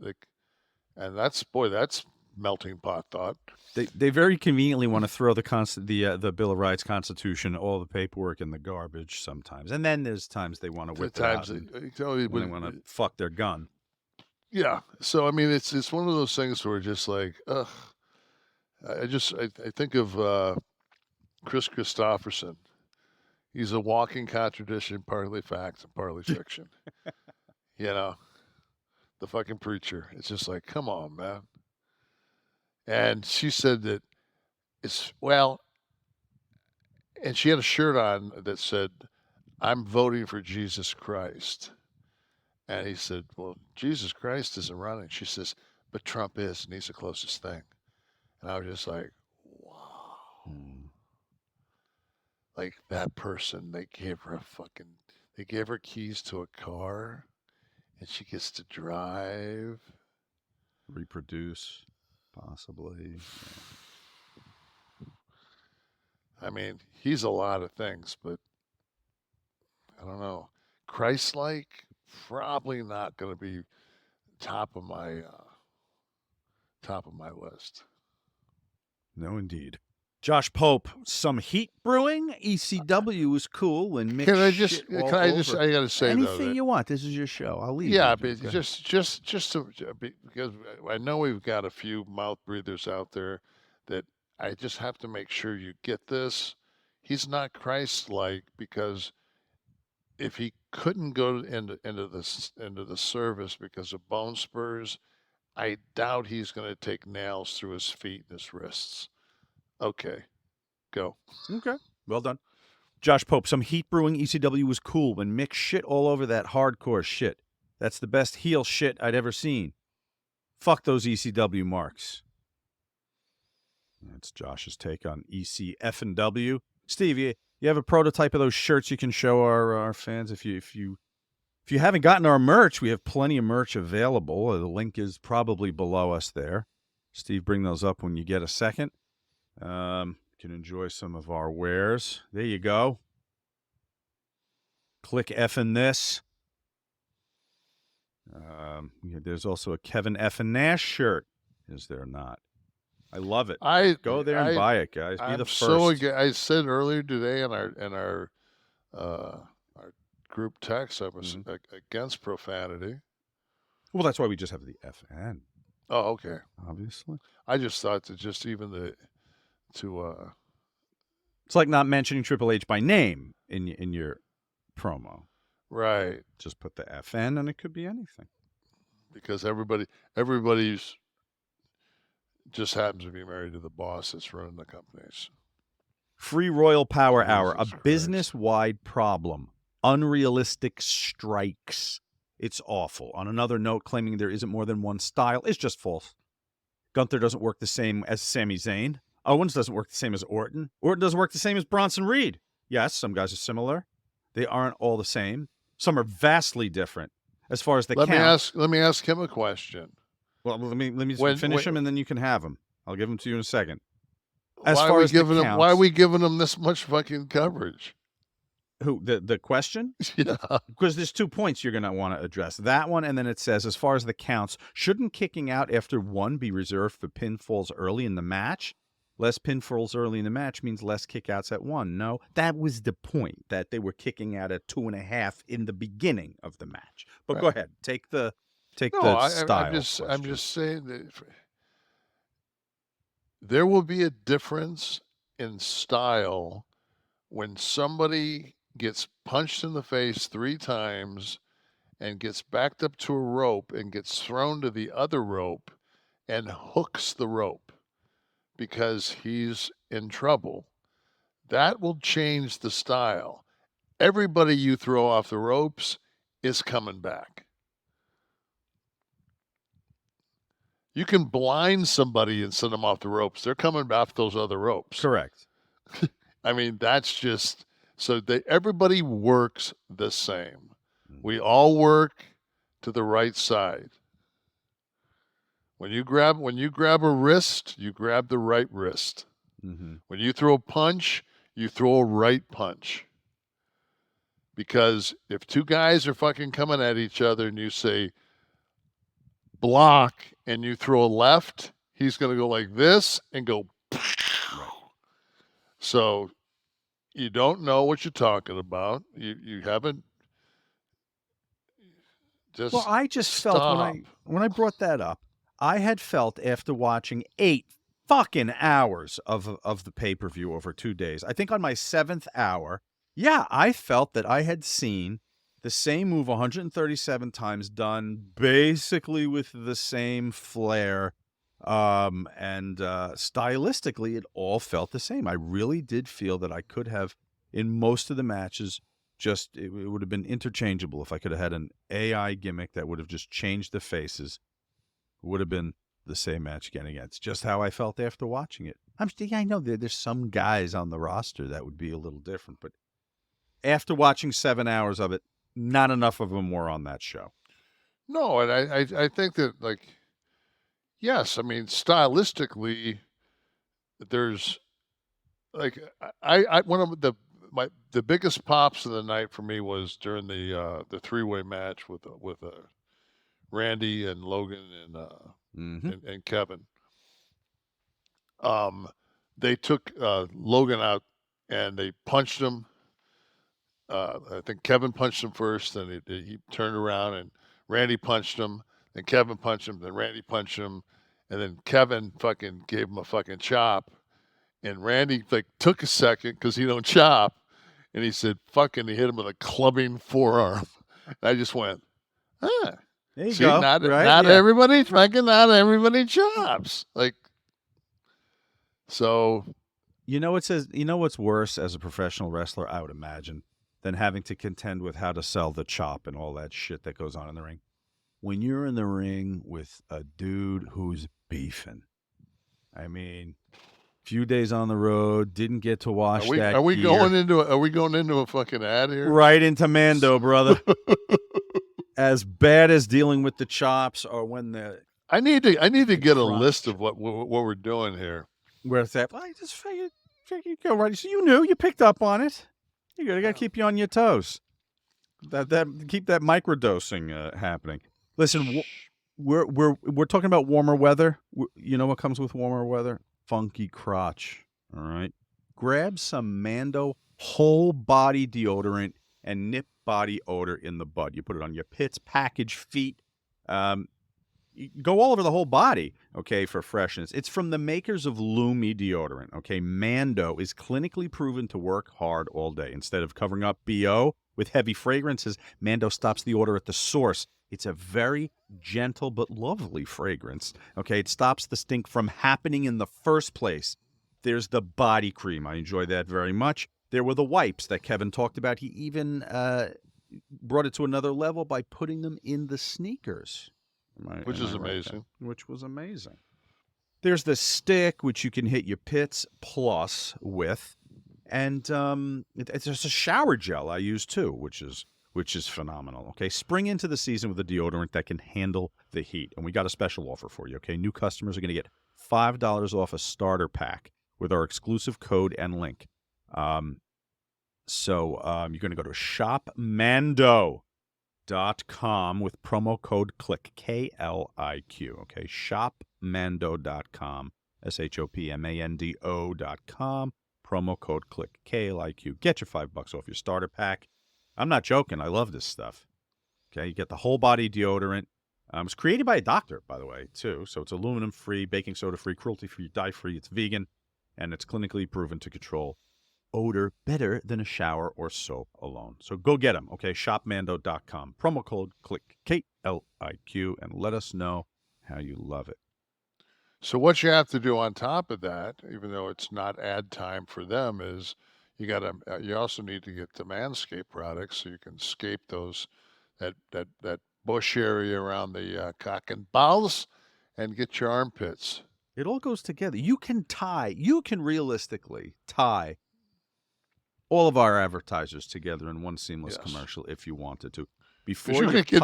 C: and that's melting pot thought.
B: They very conveniently want to throw the Bill of Rights, Constitution, all the paperwork in the garbage sometimes, and then there's times they want to whip it out when they want to fuck their gun.
C: Yeah, so I mean, it's one of those things where just like, ugh. I think of Chris Christopherson. He's a walking contradiction, partly fact and partly fiction. The fucking preacher. It's just like, come on, man. And she said that and she had a shirt on that said, "I'm voting for Jesus Christ." And he said, well, Jesus Christ isn't running. She says, but Trump is, and he's the closest thing. And I was just like, wow. Like that person, they gave her keys to a car. and she gets to drive.
B: Reproduce, possibly.
C: I mean, he's a lot of things, but I don't know. Christ-like, probably not going to be top of my list.
B: No, indeed. Josh Pope, some heat brewing. ECW was cool when Mick
C: Can I
B: I
C: got to say
B: anything
C: though, that,
B: you want. This is your show. I'll leave.
C: yeah,
B: you.
C: but
B: Go
C: just to, because I know we've got a few mouth breathers out there that I just have to make sure you get this. He's not Christ-like because if he couldn't go into the service because of bone spurs, I doubt he's going to take nails through his feet and his wrists. Okay, go.
B: Okay, well done. Josh Pope, some heat brewing. ECW was cool when Mick shit all over that hardcore shit. That's the best heel shit I'd ever seen. Fuck those ECW marks. That's Josh's take on ECF&W. Steve, you have a prototype of those shirts you can show our fans? If you haven't gotten our merch, we have plenty of merch available. The link is probably below us there. Steve, bring those up when you get a second. Can enjoy some of our wares. There you go. Kliq F'N This. There's also a Kevin F. Nash shirt. Is there not? I love it. Go there and buy it, guys. Be the first.
C: I said earlier today in our group text, I was against profanity.
B: Well, that's why we just have the FN.
C: Oh, okay.
B: Obviously.
C: I just thought that just even
B: it's like not mentioning Triple H by name in your promo.
C: Right.
B: Just put the FN and it could be anything.
C: Because everybody's just happens to be married to the boss that's running the companies.
B: Free Royal Power Hour, a
C: Christ.
B: business-wide problem. Unrealistic strikes. It's awful. On another note, claiming there isn't more than one style is just false. Gunther doesn't work the same as Sami Zayn. Owens doesn't work the same as Orton. Orton doesn't work the same as Bronson Reed. Yes, some guys are similar. They aren't all the same. Some are vastly different. As far as the
C: Let me ask him a question.
B: Well, let me finish him, and then you can have him. I'll give him to you in a second.
C: Why are we giving him this much fucking coverage?
B: Who, the question?
C: Yeah.
B: Because there's 2 points you're going to want to address. That one, and then it says, as far as the counts, shouldn't kicking out after one be reserved for pinfalls early in the match? Less pinfalls early in the match means less kickouts at one. No, that was the point, that they were kicking out at 2.5 in the beginning of the match. But right. Go ahead. Take the style.
C: I'm just saying that there will be a difference in style when somebody gets punched in the face 3 times and gets backed up to a rope and gets thrown to the other rope and hooks the rope because he's in trouble. That will change the style. Everybody you throw off the ropes is coming back. You can blind somebody and send them off the ropes. They're coming off those other ropes.
B: Correct.
C: I mean, that's just so everybody works the same. We all work to the right side. When you grab a wrist, you grab the right wrist.
B: Mm-hmm.
C: When you throw a punch, you throw a right punch. Because if 2 guys are fucking coming at each other and you say block and you throw a left, he's going to go like this and go.
B: Right.
C: So you don't know what you're talking about. You haven't.
B: Well, I just felt when I brought that up, I had felt after watching 8 fucking hours of the pay-per-view over 2 days. I think on my 7th hour, I felt that I had seen the same move 137 times done basically with the same flair. And stylistically, it all felt the same. I really did feel that I could have, in most of the matches, it would have been interchangeable. If I could have had an AI gimmick that would have just changed the faces, it would have been the same match again. It's just how I felt after watching it. I know there's some guys on the roster that would be a little different, but after watching 7 hours of it, not enough of them were on that show.
C: No, and I think that, like, yes, I mean, stylistically, there's like I one of the biggest pops of the night for me was during the three-way match with Randy and Logan and Kevin. They took Logan out and they punched him. I think Kevin punched him first, then he turned around and Randy punched him. Then Kevin punched him. Then Randy punched him, and then Kevin fucking gave him a fucking chop. And Randy like took a second because he don't chop, and he said fucking. He hit him with a clubbing forearm. And I just went,
B: There you
C: see,
B: go.
C: not
B: right?
C: not
B: Yeah.
C: everybody fucking not everybody chops. Like, so
B: You know, what's worse as a professional wrestler, I would imagine, than having to contend with how to sell the chop and all that shit that goes on in the ring. When you're in the ring with a dude who's beefing, I mean, few days on the road, didn't get to wash that
C: are we
B: gear.
C: going into a fucking ad here?
B: Right into Mando, brother. As bad as dealing with the chops, or when
C: I need to get a
B: crunch.
C: list of what we're doing here.
B: where it's at, I just figured go right. So you knew, you picked up on it. You got to keep you on your toes. That keep that microdosing happening. Listen, we're talking about warmer weather. You know what comes with warmer weather? Funky crotch. All right. Grab some Mando whole body deodorant and nip body odor in the bud. You put it on your pits, package, feet. You go all over the whole body, okay, for freshness. It's from the makers of Lumina deodorant, okay? MANDO is clinically proven to work hard all day. Instead of covering up BO with heavy fragrances, MANDO stops the odor at the source. It's a very gentle but lovely fragrance, okay? It stops the stink from happening in the first place. There's the body cream. I enjoy that very much. There were the wipes that Kevin talked about. He even brought it to another level by putting them in the sneakers.
C: Which is amazing.
B: Which was amazing. There's the stick, which you can hit your pits plus with. And there's a shower gel I use too, which is phenomenal. Okay, spring into the season with a deodorant that can handle the heat. And we got a special offer for you, okay? New customers are going to get $5 off a starter pack with our exclusive code and link. So you're going to go to shopmando.com with promo code Kliq, Kliq, okay? Shopmando.com, shopmando.com, promo code Kliq, Kliq. Get your $5 off your starter pack. I'm not joking. I love this stuff. Okay, you get the whole body deodorant. It's created by a doctor, by the way, too. So it's aluminum-free, baking soda-free, cruelty-free, dye-free. It's vegan, and it's clinically proven to control odor better than a shower or soap alone. So go get them, okay? Shopmando.com. Promo code Kliq, Kliq, and let us know how you love it.
C: So what you have to do on top of that, even though it's not ad time for them, is you also need to get the Manscaped products so you can scape that bush area around the cock and balls and get your armpits.
B: It all goes together. You can realistically tie all of our advertisers together in one seamless commercial if you wanted to. Before
C: you could get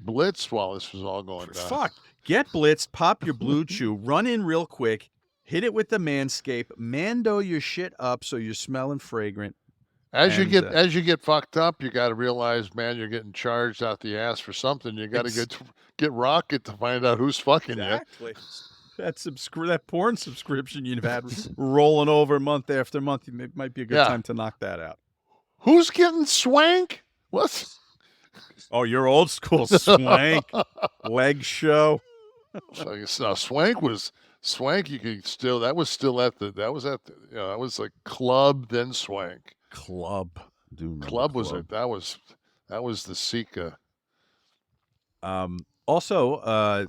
C: blitzed while this was all going down.
B: Fuck. Get blitzed, pop your blue chew, run in real quick, hit it with the Manscaped, Mando your shit up so you're smelling fragrant.
C: As you get fucked up, you got to realize, man, you're getting charged out the ass for something. You got to get Rocket to find out who's fucking you.
B: That porn subscription you've had rolling over month after month, it might be a good time to knock that out.
C: Who's getting swank? What?
B: Oh, your old school swank leg show.
C: So swank. You could still. That was like club then swank.
B: Club.
C: Club was it? That was the Sika.
B: Also,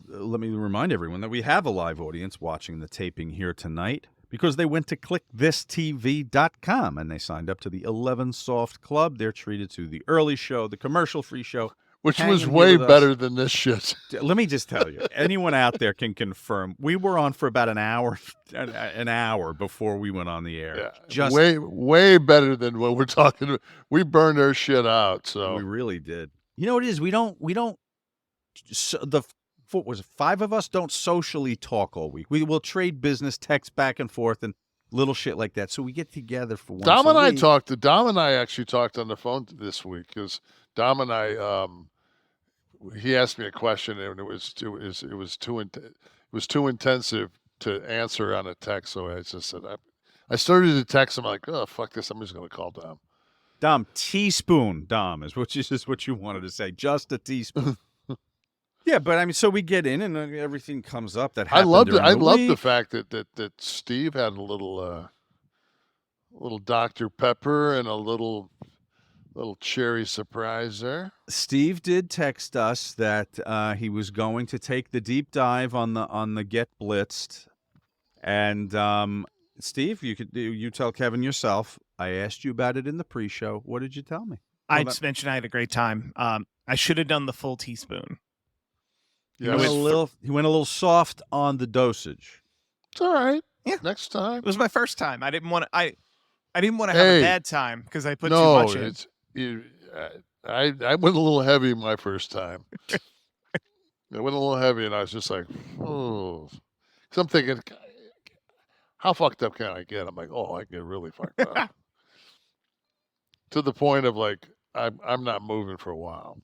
B: let me remind everyone that we have a live audience watching the taping here tonight because they went to KliqThisTV.com and they signed up to the 11 Soft Club. They're treated to the early show, the commercial-free show.
C: Which was way better than this shit.
B: Let me just tell you, anyone out there can confirm. We were on for about an hour before we went on the air.
C: Yeah,
B: just
C: way better than what we're talking about. We burned our shit out. So
B: we really did. You know what it is? We don't what was it, 5 of us don't socially talk all week. We will trade business, text back and forth, and little shit like that. So we get together for once
C: Dom
B: a
C: and I
B: week.
C: Dom and I actually talked on the phone this week because Dom and I, he asked me a question and it was too intensive to answer on a text. So I just said, I started to text him like, oh, fuck this. I'm just going to call Dom.
B: Dom, teaspoon, Dom, is what you wanted to say. Just a teaspoon. Yeah, but I mean, so we get in and everything comes up that happened. I love
C: the fact that Steve had a little Dr. Pepper and a little cherry surprise there.
B: Steve did text us that he was going to take the deep dive on the Get Blitzed, and Steve, you tell Kevin yourself. I asked you about it in the pre-show. What did you tell me?
D: I just mentioned I had a great time. I should have done the full teaspoon.
B: Yeah, he went a little soft on the dosage.
C: It's all right.
D: Yeah,
C: next time.
D: It was my first time. I didn't want to. I didn't want to have a bad time because I put too much in.
C: I went a little heavy my first time. I went a little heavy, and I was just like, oh. Because I'm thinking, how fucked up can I get? I'm like, oh, I get really fucked up. To the point of like, I'm not moving for a while.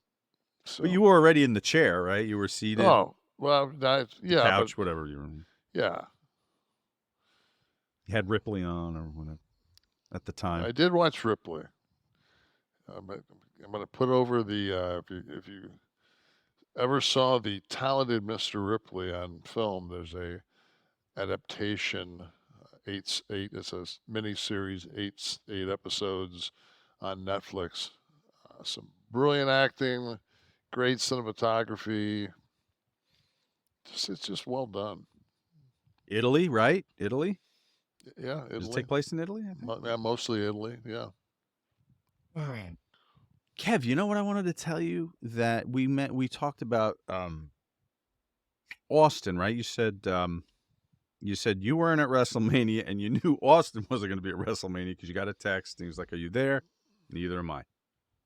C: So.
B: But you were already in the chair, right? You were seated.
C: Oh, well, yeah.
B: Couch, whatever you were.
C: Yeah.
B: You had Ripley on or whatever at the time.
C: I did watch Ripley. I'm going to put over the, if you ever saw the Talented Mr. Ripley on film, there's a adaptation, it's a mini-series, eight episodes on Netflix. Some brilliant acting, great cinematography. It's just well done.
B: Italy, right? Italy?
C: Yeah, Italy.
B: Does it take place in Italy?
C: Yeah, mostly Italy, yeah.
B: All right. Kev, you know what I wanted to tell you? That we talked about Austin, right? You said you weren't at WrestleMania and you knew Austin wasn't going to be at WrestleMania because you got a text and he was like, are you there? Neither am I.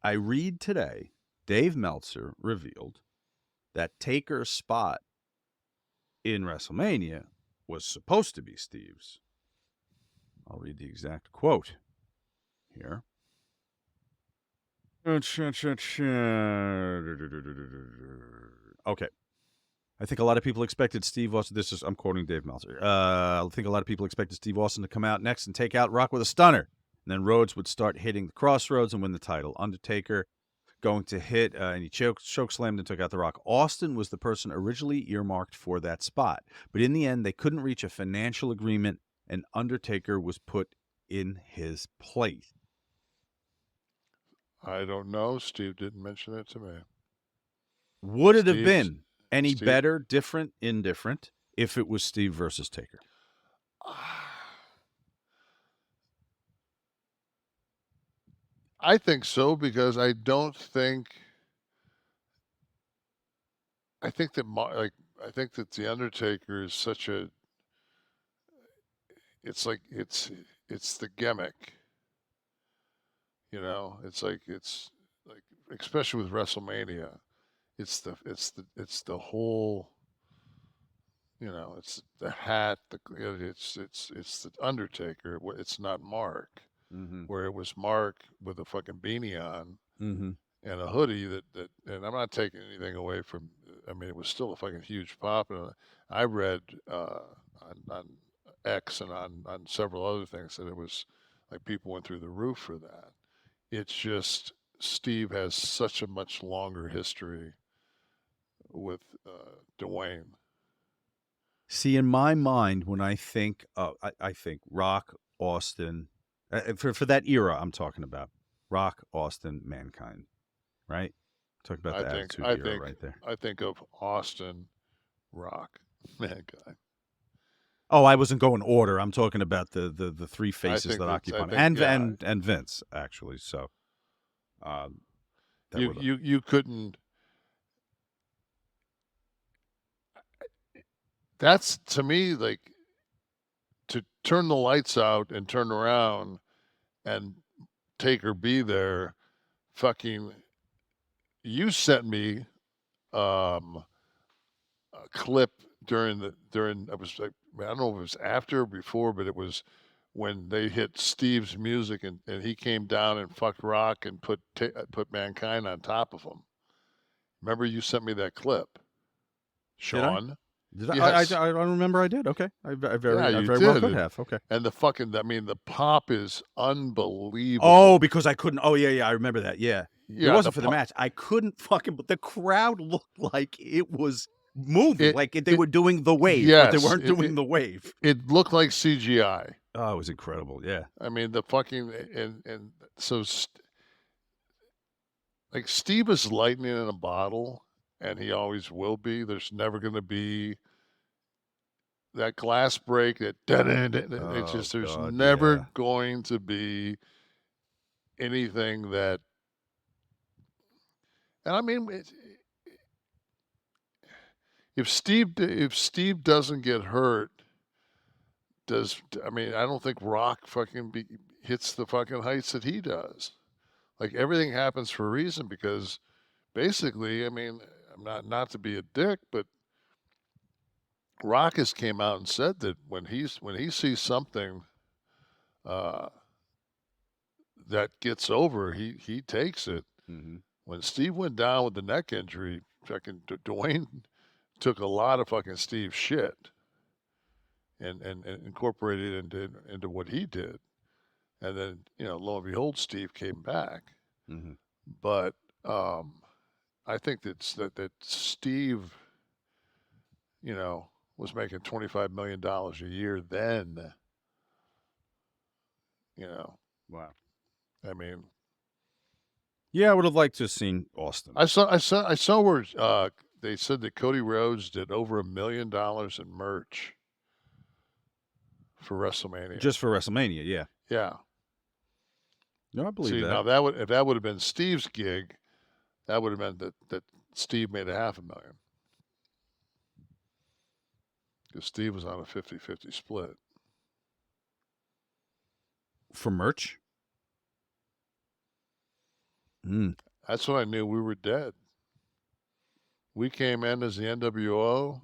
B: I read today, Dave Meltzer revealed that Taker's spot in WrestleMania was supposed to be Steve's. I'll read the exact quote here. Okay. I think a lot of people expected Steve Austin. I'm quoting Dave Meltzer. I think a lot of people expected Steve Austin to come out next and take out Rock with a stunner. And then Rhodes would start hitting the crossroads and win the title. Undertaker going to hit, and he choke slammed and took out The Rock. Austin was the person originally earmarked for that spot. But in the end, they couldn't reach a financial agreement, and Undertaker was put in his place.
C: I don't know. Steve didn't mention it to me.
B: Would it have been any better, different, indifferent, if it was Steve versus Taker?
C: I think so, because I think that the Undertaker is such a. It's like it's the gimmick. You know, it's like especially with WrestleMania, it's the whole. You know, it's the hat. It's the Undertaker. It's not Mark. Mm-hmm. Where it was Mark with a fucking beanie on and a hoodie that and I'm not taking anything away from. I mean, it was still a fucking huge pop. And I read on X and on several other things that it was like people went through the roof for that. It's just Steve has such a much longer history with Dwayne.
B: See, in my mind, when I think I think Rock, Austin. For that era, I'm talking about Rock, Austin, Mankind, right? Talking about the Attitude Era right there.
C: I think of Austin, Rock, Mankind.
B: Oh, I wasn't going order. I'm talking about the three faces that occupy and Vince actually. So,
C: you couldn't. That's to me like. To turn the lights out and turn around and Taker be there, fucking, you sent me a clip during I was like, I don't know if it was after or before, but it was when they hit Steve's music and he came down and fucked Rock and put Mankind on top of him. Remember you sent me that clip, Sean?
B: Did I?
C: Yes.
B: I don't remember I did. Okay. I very
C: did.
B: well could have. Okay.
C: And the pop is unbelievable.
B: Oh, because I couldn't. Oh, yeah. I remember that. Yeah.
C: Yeah,
B: it wasn't for the match. I couldn't fucking. But the crowd looked like it was moving, like they were doing the wave,
C: yes,
B: but they weren't doing the wave.
C: It looked like CGI.
B: Oh, it was incredible. Yeah.
C: I mean, the fucking and so like Steve is lightning in a bottle, and he always will be. There's never going to be that glass break. That it's just there's never going to be anything that. And I mean, if Steve doesn't get hurt, I don't think Rock fucking hits the fucking heights that he does. Like everything happens for a reason, because basically, I mean, I'm not to be a dick, but Rock has came out and said that when he sees something that gets over, he takes it.
B: Mm-hmm. When
C: Steve went down with the neck injury, fucking Dwayne took a lot of fucking Steve's shit and incorporated it into what he did. And then, lo and behold, Steve came back.
B: Mm-hmm.
C: But I think that Steve, was making $25 million a year then.
B: Wow.
C: I mean,
B: yeah, I would have liked to have seen Austin.
C: I saw where they said that Cody Rhodes did over $1 million in merch for WrestleMania.
B: Just for WrestleMania, yeah.
C: Yeah.
B: No, I believe that.
C: Now if that would have been Steve's gig, that would have meant that Steve made $500,000. Because Steve was on a 50-50 split.
B: For merch?
C: That's when I knew we were dead. We came in as the NWO,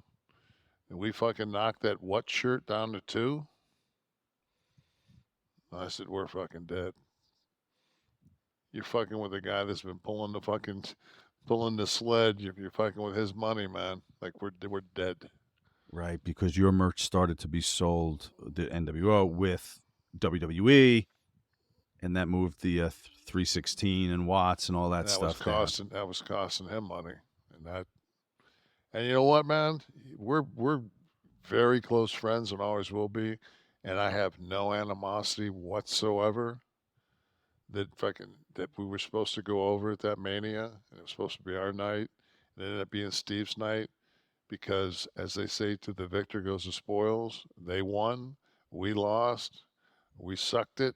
C: and we fucking knocked that what shirt down to 2. I said, we're fucking dead. You're fucking with a guy that's been pulling the sled. You're fucking with his money, man. Like we're dead.
B: Right, because your merch started to be sold, the NWO, with WWE, and that moved the 316 and watts and all that stuff.
C: That was costing him money, and you know what, man? We're very close friends and always will be, and I have no animosity whatsoever. That we were supposed to go over at that Mania, and it was supposed to be our night, and it ended up being Steve's night, because as they say, to the victor goes the spoils. They won, we lost, we sucked it.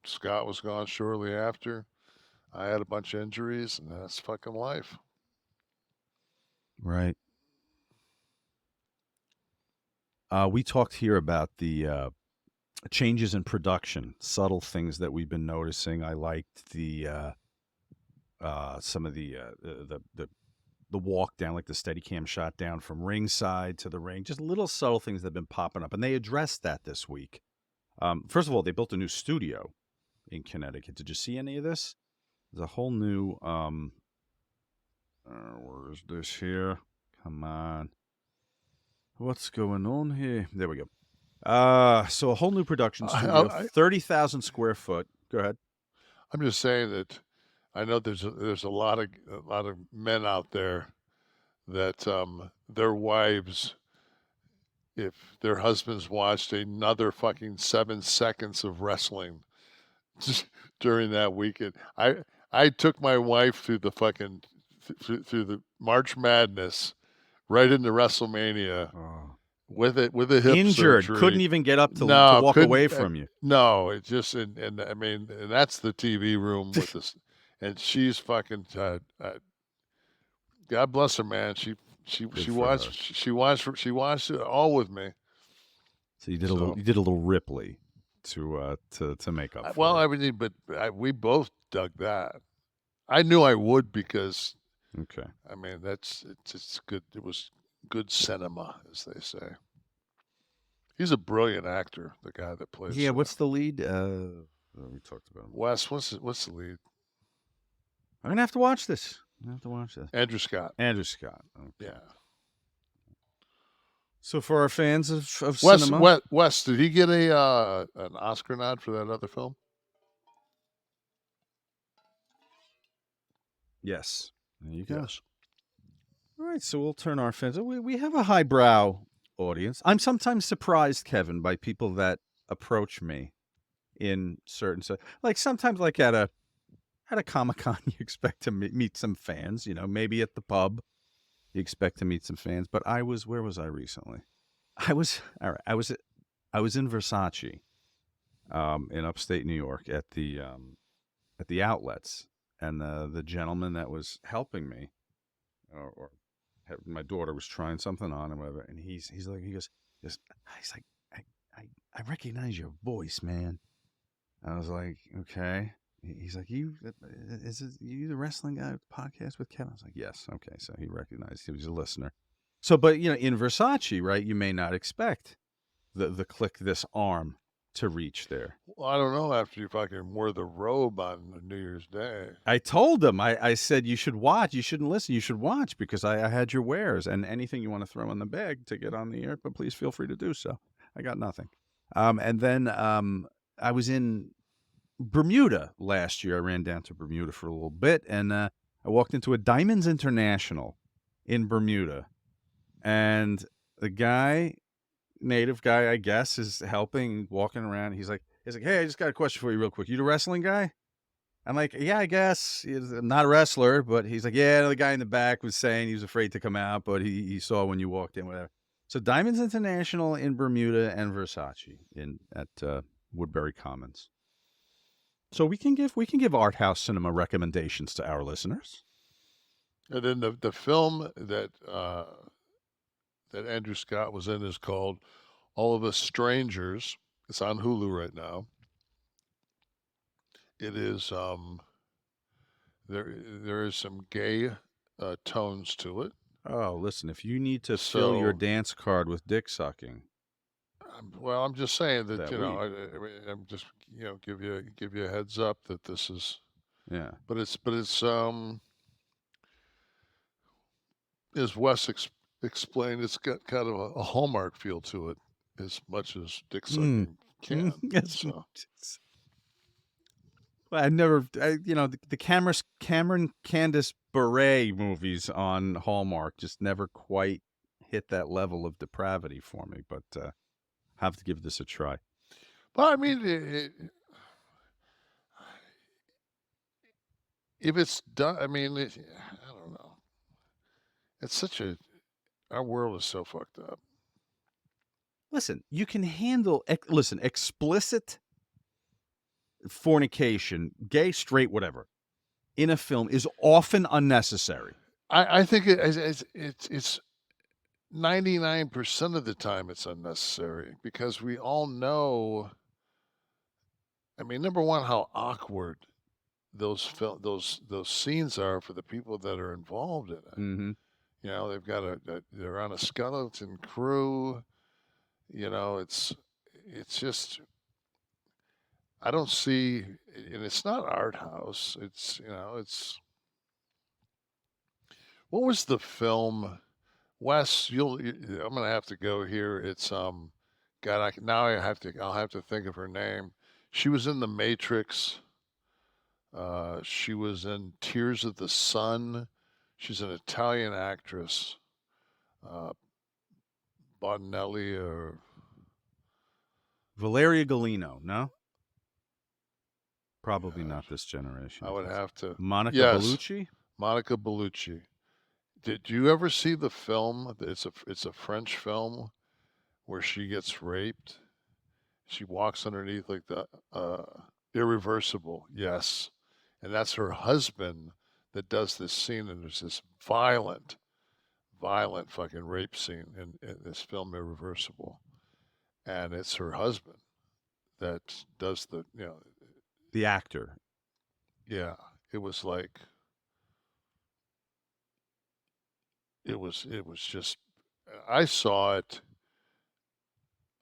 C: Scott was gone shortly after. I had a bunch of injuries, and that's fucking life.
B: Right. We talked here about the changes in production, subtle things that we've been noticing. I liked the some of the walk down, like the Steadicam shot down from ringside to the ring, just little subtle things that have been popping up, and they addressed that this week. First of all, they built a new studio in Connecticut. Did you see any of this? There's a whole new where is this here? Come on. What's going on here? There we go. So a whole new production studio, 30,000 square foot. Go ahead.
C: I'm just saying that I know there's a lot of men out there that their wives, if their husbands watched another fucking 7 seconds of wrestling during that weekend. I took my wife through the fucking through the March Madness right into WrestleMania.
B: Oh.
C: With a hip
B: injured,
C: surgery.
B: Couldn't even get up to walk away from you.
C: No, it just and I mean, and that's the TV room with this, and she's fucking. God bless her, man. She watched it all with me.
B: So you did a little Ripley to make up.
C: We both dug that. I knew I would, because
B: Okay.
C: I mean, it's good. It was good cinema, as they say. He's a brilliant actor, the guy that plays.
B: Yeah, what's the lead? We talked about him.
C: Wes, what's the lead?
B: I'm gonna have to watch this.
C: Andrew Scott.
B: Andrew Scott. Okay.
C: Yeah.
B: So for our fans of
C: Wes,
B: cinema,
C: Wes, did he get an Oscar nod for that other film?
B: yes. There you go.
C: Yes.
B: All right, so we'll turn our fans. We have a highbrow audience. I'm sometimes surprised, Kevin, by people that approach me in certain like sometimes like at a Comic-Con you expect to meet some fans, maybe at the pub you expect to meet some fans, but where was I recently? I was in Versace in upstate New York at the outlets, and the gentleman that was helping me or my daughter was trying something on and whatever, and he's like, I recognize your voice, man. I was like, okay. He's like, you the wrestling guy with the podcast with Kevin? I was like, yes. Okay, so he recognized he was a listener. So, but in Versace, right? You may not expect the Kliq This arm to reach there.
C: Well, I don't know. After you fucking wore the robe on New Year's Day,
B: I told him. I said you should watch. You shouldn't listen. You should watch because I had your wares and anything you want to throw in the bag to get on the air. But please feel free to do so. I got nothing. And then I was in Bermuda last year. I ran down to Bermuda for a little bit, and I walked into a Diamonds International in Bermuda, and the guy, native guy, I guess, is helping, walking around. He's like, hey, I just got a question for you real quick. You the wrestling guy? I'm like, yeah, I guess. I'm not a wrestler, but he's like, yeah, the guy in the back was saying he was afraid to come out, but he saw when you walked in, whatever. So Diamonds International in Bermuda and Versace at Woodbury Commons. So we can give art house cinema recommendations to our listeners.
C: and then the film that Andrew Scott was in is called All of Us Strangers. It's on Hulu right now. It is there is some gay tones to it.
B: Oh, listen, if you need to fill your dance card with dick sucking.
C: Well, I'm just saying that I'm just give you a heads up that this is But it's as Wes explained, it's got kind of a Hallmark feel to it, as much as dick sucking can. So.
B: I never, the Cameron Candace Bure movies on Hallmark just never quite hit that level of depravity for me, but have to give this a try.
C: Well, I mean, if it's done, I mean, I don't know. It's our world is so fucked up.
B: Listen, you can handle, explicit fornication, gay, straight, whatever, in a film is often unnecessary.
C: I think it's 99% of the time it's unnecessary because we all know. I mean, number one, how awkward those scenes are for the people that are involved in it.
B: Mm-hmm.
C: They've got they're on a skeleton crew. It's just, I don't see, and it's not art house. It's what was the film? Wes, I'm gonna have to go here. It's I'll have to think of her name. She was in The Matrix. She was in Tears of the Sun. She's an Italian actress. Bonelli or
B: Valeria Golino, no? Probably not this generation.
C: I would have to.
B: Monica Bellucci?
C: Monica Bellucci. Did you ever see the film? It's a French film where she gets raped. She walks underneath like the Irreversible. Yes. And that's her husband that does this scene, and there's this violent fucking rape scene in this film Irreversible. And it's her husband that does
B: the actor.
C: Yeah. It was like, it was just, I saw it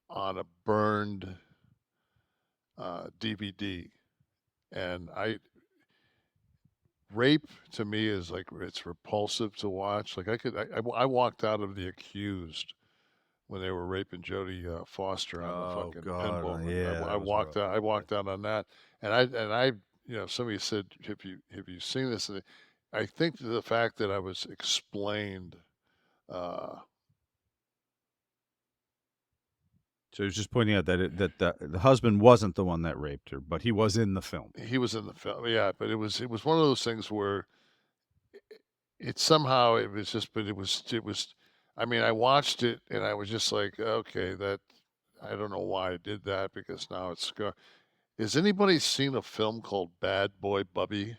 C: on a burned DVD, and rape to me is like, it's repulsive to watch. Like I walked out of The Accused when they were raping Jodie Foster on the fucking pinball. I walked out. I walked out on that, and I somebody said, have you seen this? And I think the fact that I was explained.
B: So he was just pointing out that the husband wasn't the one that raped her, but he was in the film.
C: He was in the film, yeah. But it was one of those things where it somehow it was just, but it was. I mean, I watched it and I was just like, okay, that I don't know why I did that, because now it's. Has anybody seen a film called Bad Boy Bubby?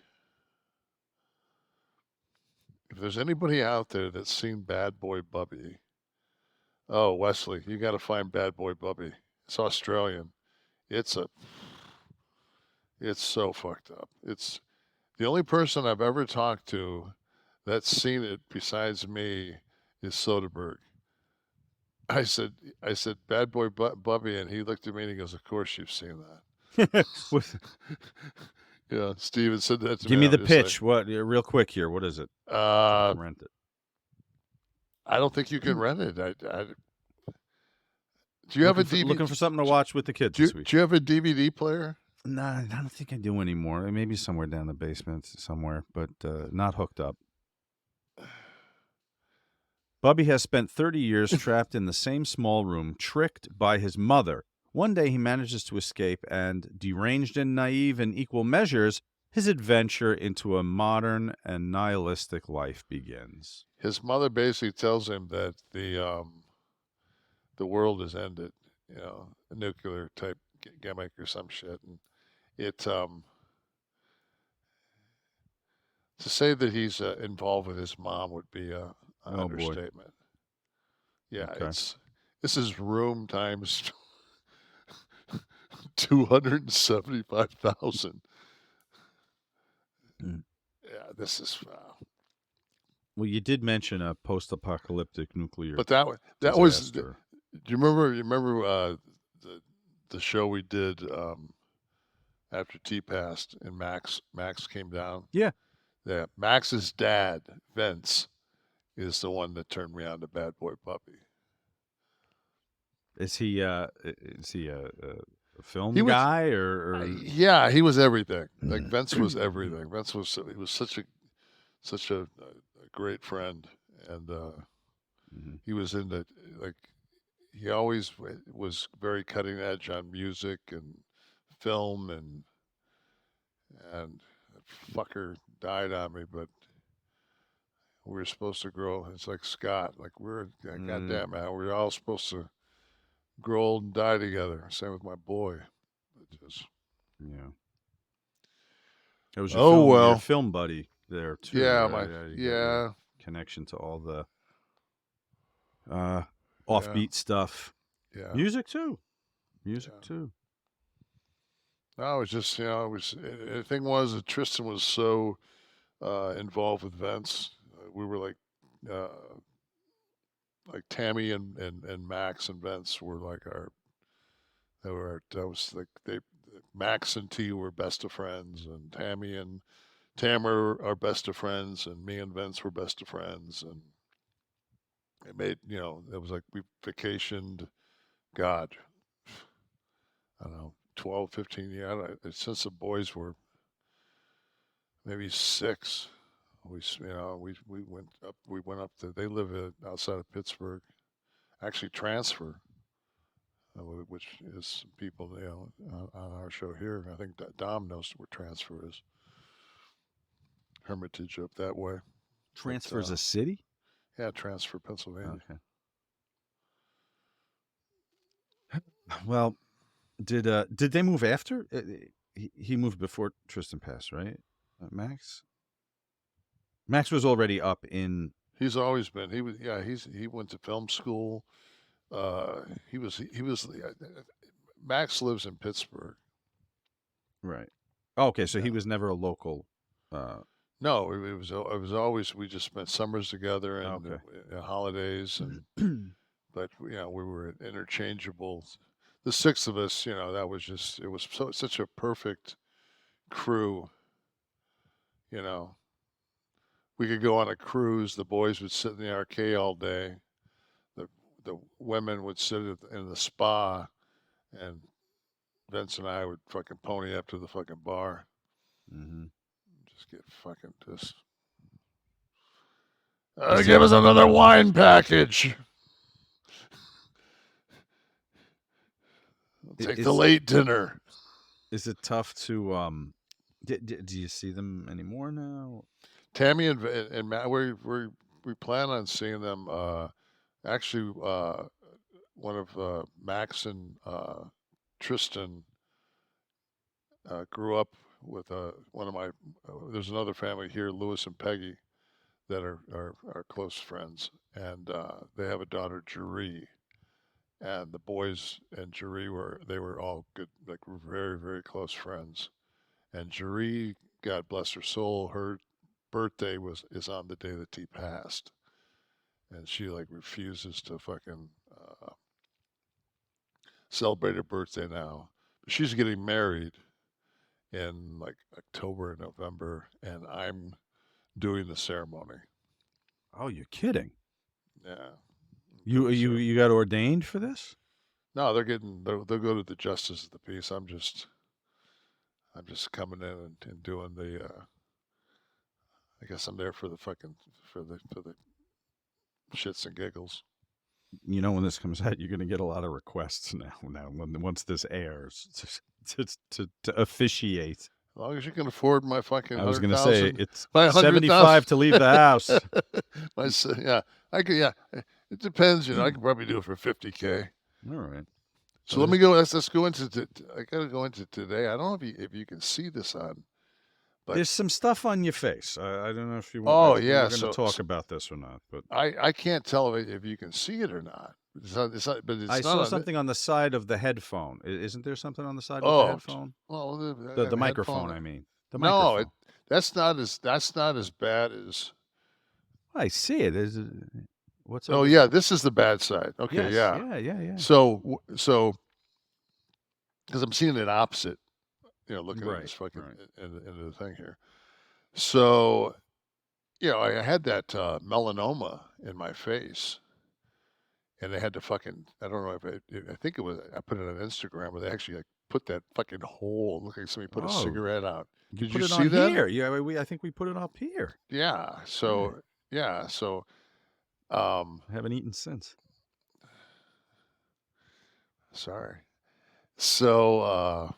C: If there's anybody out there that's seen Bad Boy Bubby, oh, Wesley, you got to find Bad Boy Bubby. It's Australian. It's so fucked up. It's the only person I've ever talked to that's seen it besides me is Soderbergh. I said, Bad Boy Bubby, and he looked at me and he goes, "Of course you've seen that." Yeah, Steven said that to me.
B: Give me the pitch. What? Real quick here. What is it? Rent it.
C: I don't think you can rent it. Do you have a DVD?
B: Looking for something to watch with the kids this week.
C: Do you have a DVD player?
B: No, I don't think I do anymore. Maybe somewhere down the basement somewhere, but not hooked up. Bubby has spent 30 years trapped in the same small room, tricked by his mother. One day he manages to escape, and, deranged and naive in equal measures, his adventure into a modern and nihilistic life begins.
C: His mother basically tells him that the world has ended, a nuclear type gimmick or some shit, and it to say that he's involved with his mom would be an understatement. Yeah,
B: okay.
C: This is room times 275,000. Yeah, this is.
B: Well, you did mention a post-apocalyptic nuclear.
C: But that was. Do you remember the show we did after T passed and Max came down?
B: Yeah.
C: Yeah. Max's dad, Vince, is the one that turned me on to Bad Boy Bubby.
B: Is he a film guy or?
C: Yeah, he was everything. Like Vince was everything. Vince was such a great friend, and he was he always was very cutting edge on music and film, and that fucker died on me, but we were supposed to grow. It's like Scott, like goddamn man, we're all supposed to grow old and die together. Same with my boy.
B: Yeah. It was your film buddy there too.
C: Yeah,
B: right? Connection to all the offbeat stuff.
C: Yeah.
B: Music too. Too.
C: No, it was just, the thing was that Tristan was so involved with Vince. We were like Tammy and Max and Vince were like Max and T were best of friends, and Tammy and Tam are best of friends, and me and Vince were best of friends, and it made, it was like we vacationed, God, I don't know, 12, 15 years, since the boys were maybe 6. We went up to, they live outside of Pittsburgh, actually Transfer, which is people, on our show here. I think Dom knows where Transfer is. Hermitage up that way.
B: Transfer's a city?
C: Yeah, Transfer, Pennsylvania.
B: Okay. Well, did they move after? He moved before Tristan passed, right? Max? Max was already up in.
C: He's always been. He was. Yeah. He went to film school. He was. Max lives in Pittsburgh.
B: Right. Oh, okay. So he was never a local.
C: No, it was always we just spent summers together and
B: Okay.
C: holidays, and but we were interchangeable. The six of us, that was just it was such a perfect crew. You know, we could go on a cruise. The boys would sit in the arcade all day. The the women would sit in the spa, and Vince and I would fucking pony up to the fucking bar.
B: Mm-hmm.
C: Just get fucking just. Give us another wine package. Take the late dinner.
B: Is it tough to do you see them anymore now?
C: Tammy and Matt, we plan on seeing them. Actually, one of Max and Tristan grew up with one of my. There's another family here, Louis and Peggy, that are close friends, and they have a daughter, Jeree. And the boys and Jeree were all good, like very, very close friends. And Jeree, God bless her soul, her birthday is on the day that he passed, and she like refuses to fucking celebrate her birthday now. But she's getting married in like October and November, and I'm doing the ceremony.
B: Oh, you're kidding?
C: Yeah.
B: You got ordained for this?
C: No, they'll go to the justice of the peace. I'm just coming in and doing the. I guess I'm there for the shits and giggles.
B: When this comes out, you're going to get a lot of requests now. Once this airs, to officiate.
C: As long as you can afford my fucking.
B: I was going to say it's
C: $75
B: to leave the house.
C: Yeah, I could. Yeah, it depends. I could probably do it for $50K.
B: All right.
C: So let me go. Let's go into. I gotta go into today. I don't know if you can see this on. But
B: there's some stuff on your face. I don't know if you want.
C: Oh yeah,
B: we're going to talk about this or not. But
C: I can't tell if you can see it or not. I
B: saw something on the side of the headphone. Isn't there something on the side of the headphone?
C: Well,
B: the microphone. I mean, the
C: microphone. No, that's not as bad as.
B: I see it. What's?
C: Oh yeah, this is the bad side. Okay,
B: yes, yeah.
C: So because I'm seeing it opposite. Looking at this fucking into the thing here. So, I had that melanoma in my face, and they had to fucking. I don't know if I think it was. I put it on Instagram where they actually put that fucking hole. Look like somebody put a cigarette out. Did you see that?
B: Here? Yeah, I think we put it up here.
C: Yeah. So yeah. So. I
B: haven't eaten since.
C: Sorry. So.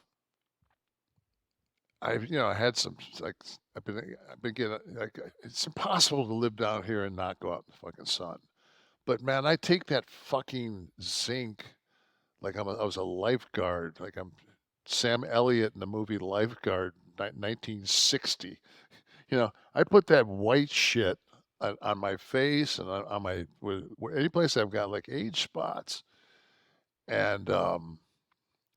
C: I had some I've been getting it's impossible to live down here and not go out in the fucking sun. But man, I take that fucking zinc like I was a lifeguard, like I'm Sam Elliott in the movie Lifeguard, 1960. I put that white shit on my face and on my any place I've got like age spots, and lo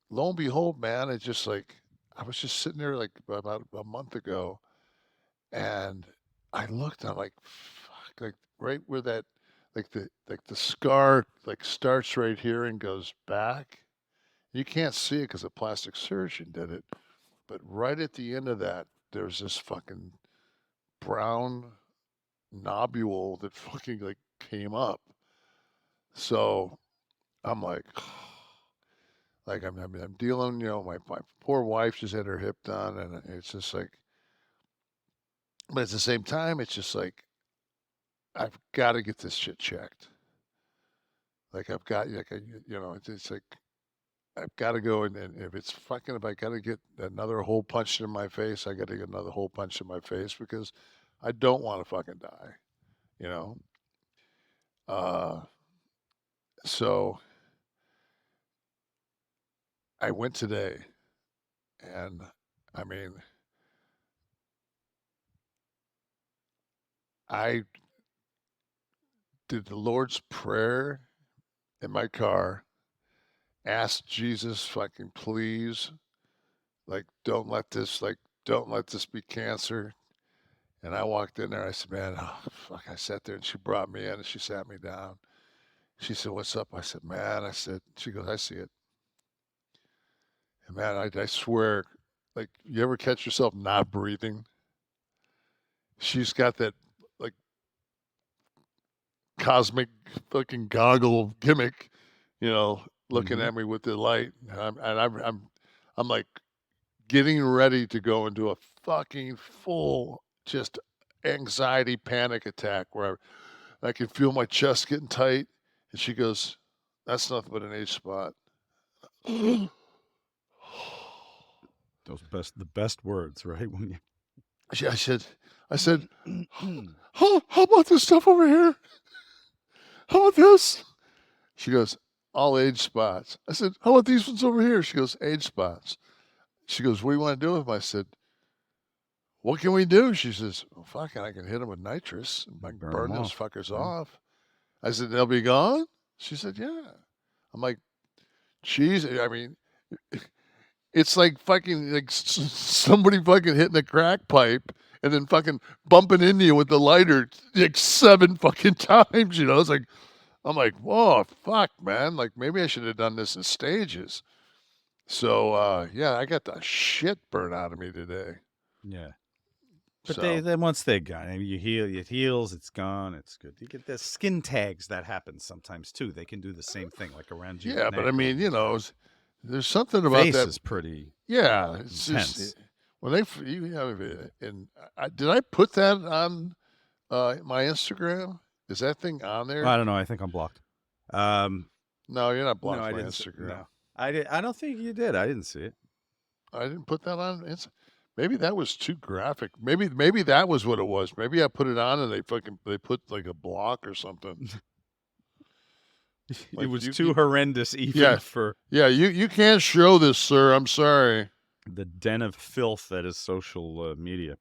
C: and behold, man, it's just like. I was just sitting there like about a month ago, and I looked. I'm like, fuck, like right where that, like the scar like starts right here and goes back. You can't see it because a plastic surgeon did it, but right at the end of that, there's this fucking brown nobule that fucking like came up. So I'm like. Like I'm dealing, my poor wife just had her hip done, and it's just like, but at the same time, it's just like, I've got to get this shit checked. Like I've got, it's like, I've got to go and if I got to get another hole punched in my face, I got to get another hole punched in my face because I don't want to fucking die, So. I went today, and I mean, I did the Lord's Prayer in my car, asked Jesus, fucking please, don't let this be cancer. And I walked in there. I said, man, oh, fuck. I sat there and she brought me in and she sat me down. She said, what's up? I said, man, she goes, I see it. And man, I swear, like, you ever catch yourself not breathing? She's got that, like, cosmic fucking goggle gimmick, looking at me with the light. And I'm like getting ready to go into a fucking full just anxiety panic attack where I can feel my chest getting tight. And she goes, that's nothing but an age spot.
B: The best words, right? When you...
C: I said, how about this stuff over here? How about this? She goes, all age spots. I said, how about these ones over here? She goes, age spots. She goes, what do you want to do with them? I said, what can we do? She says, well, fuck it, I can hit them with nitrous and I can burn those fuckers off. I said, they'll be gone? She said, yeah. I'm like, geez, I mean, it's like fucking, like somebody fucking hitting a crack pipe and then fucking bumping into you with the lighter like 7 fucking times, It's like, I'm like, whoa, fuck, man. Like, maybe I should have done this in stages. So, yeah, I got the shit burned out of me today.
B: Yeah. But then once they're gone, you heal, it heals, it's gone, it's good. You get the skin tags that happens sometimes too. They can do the same thing, like around you.
C: Yeah, but I mean, there's something about
B: face
C: that.
B: is pretty.
C: Yeah, it's
B: intense.
C: just when did I put that on my Instagram? Is that thing on there?
B: I don't know. I think I'm blocked.
C: No, you're not blocked
B: no,
C: on my Instagram.
B: No, I don't think you did. I didn't see it.
C: I didn't put that on Instagram. Maybe that was too graphic. Maybe that was what it was. Maybe I put it on and they put like a block or something.
B: It was too horrendous even for...
C: Yeah, you can't show this, sir. I'm sorry.
B: The den of filth that is social media.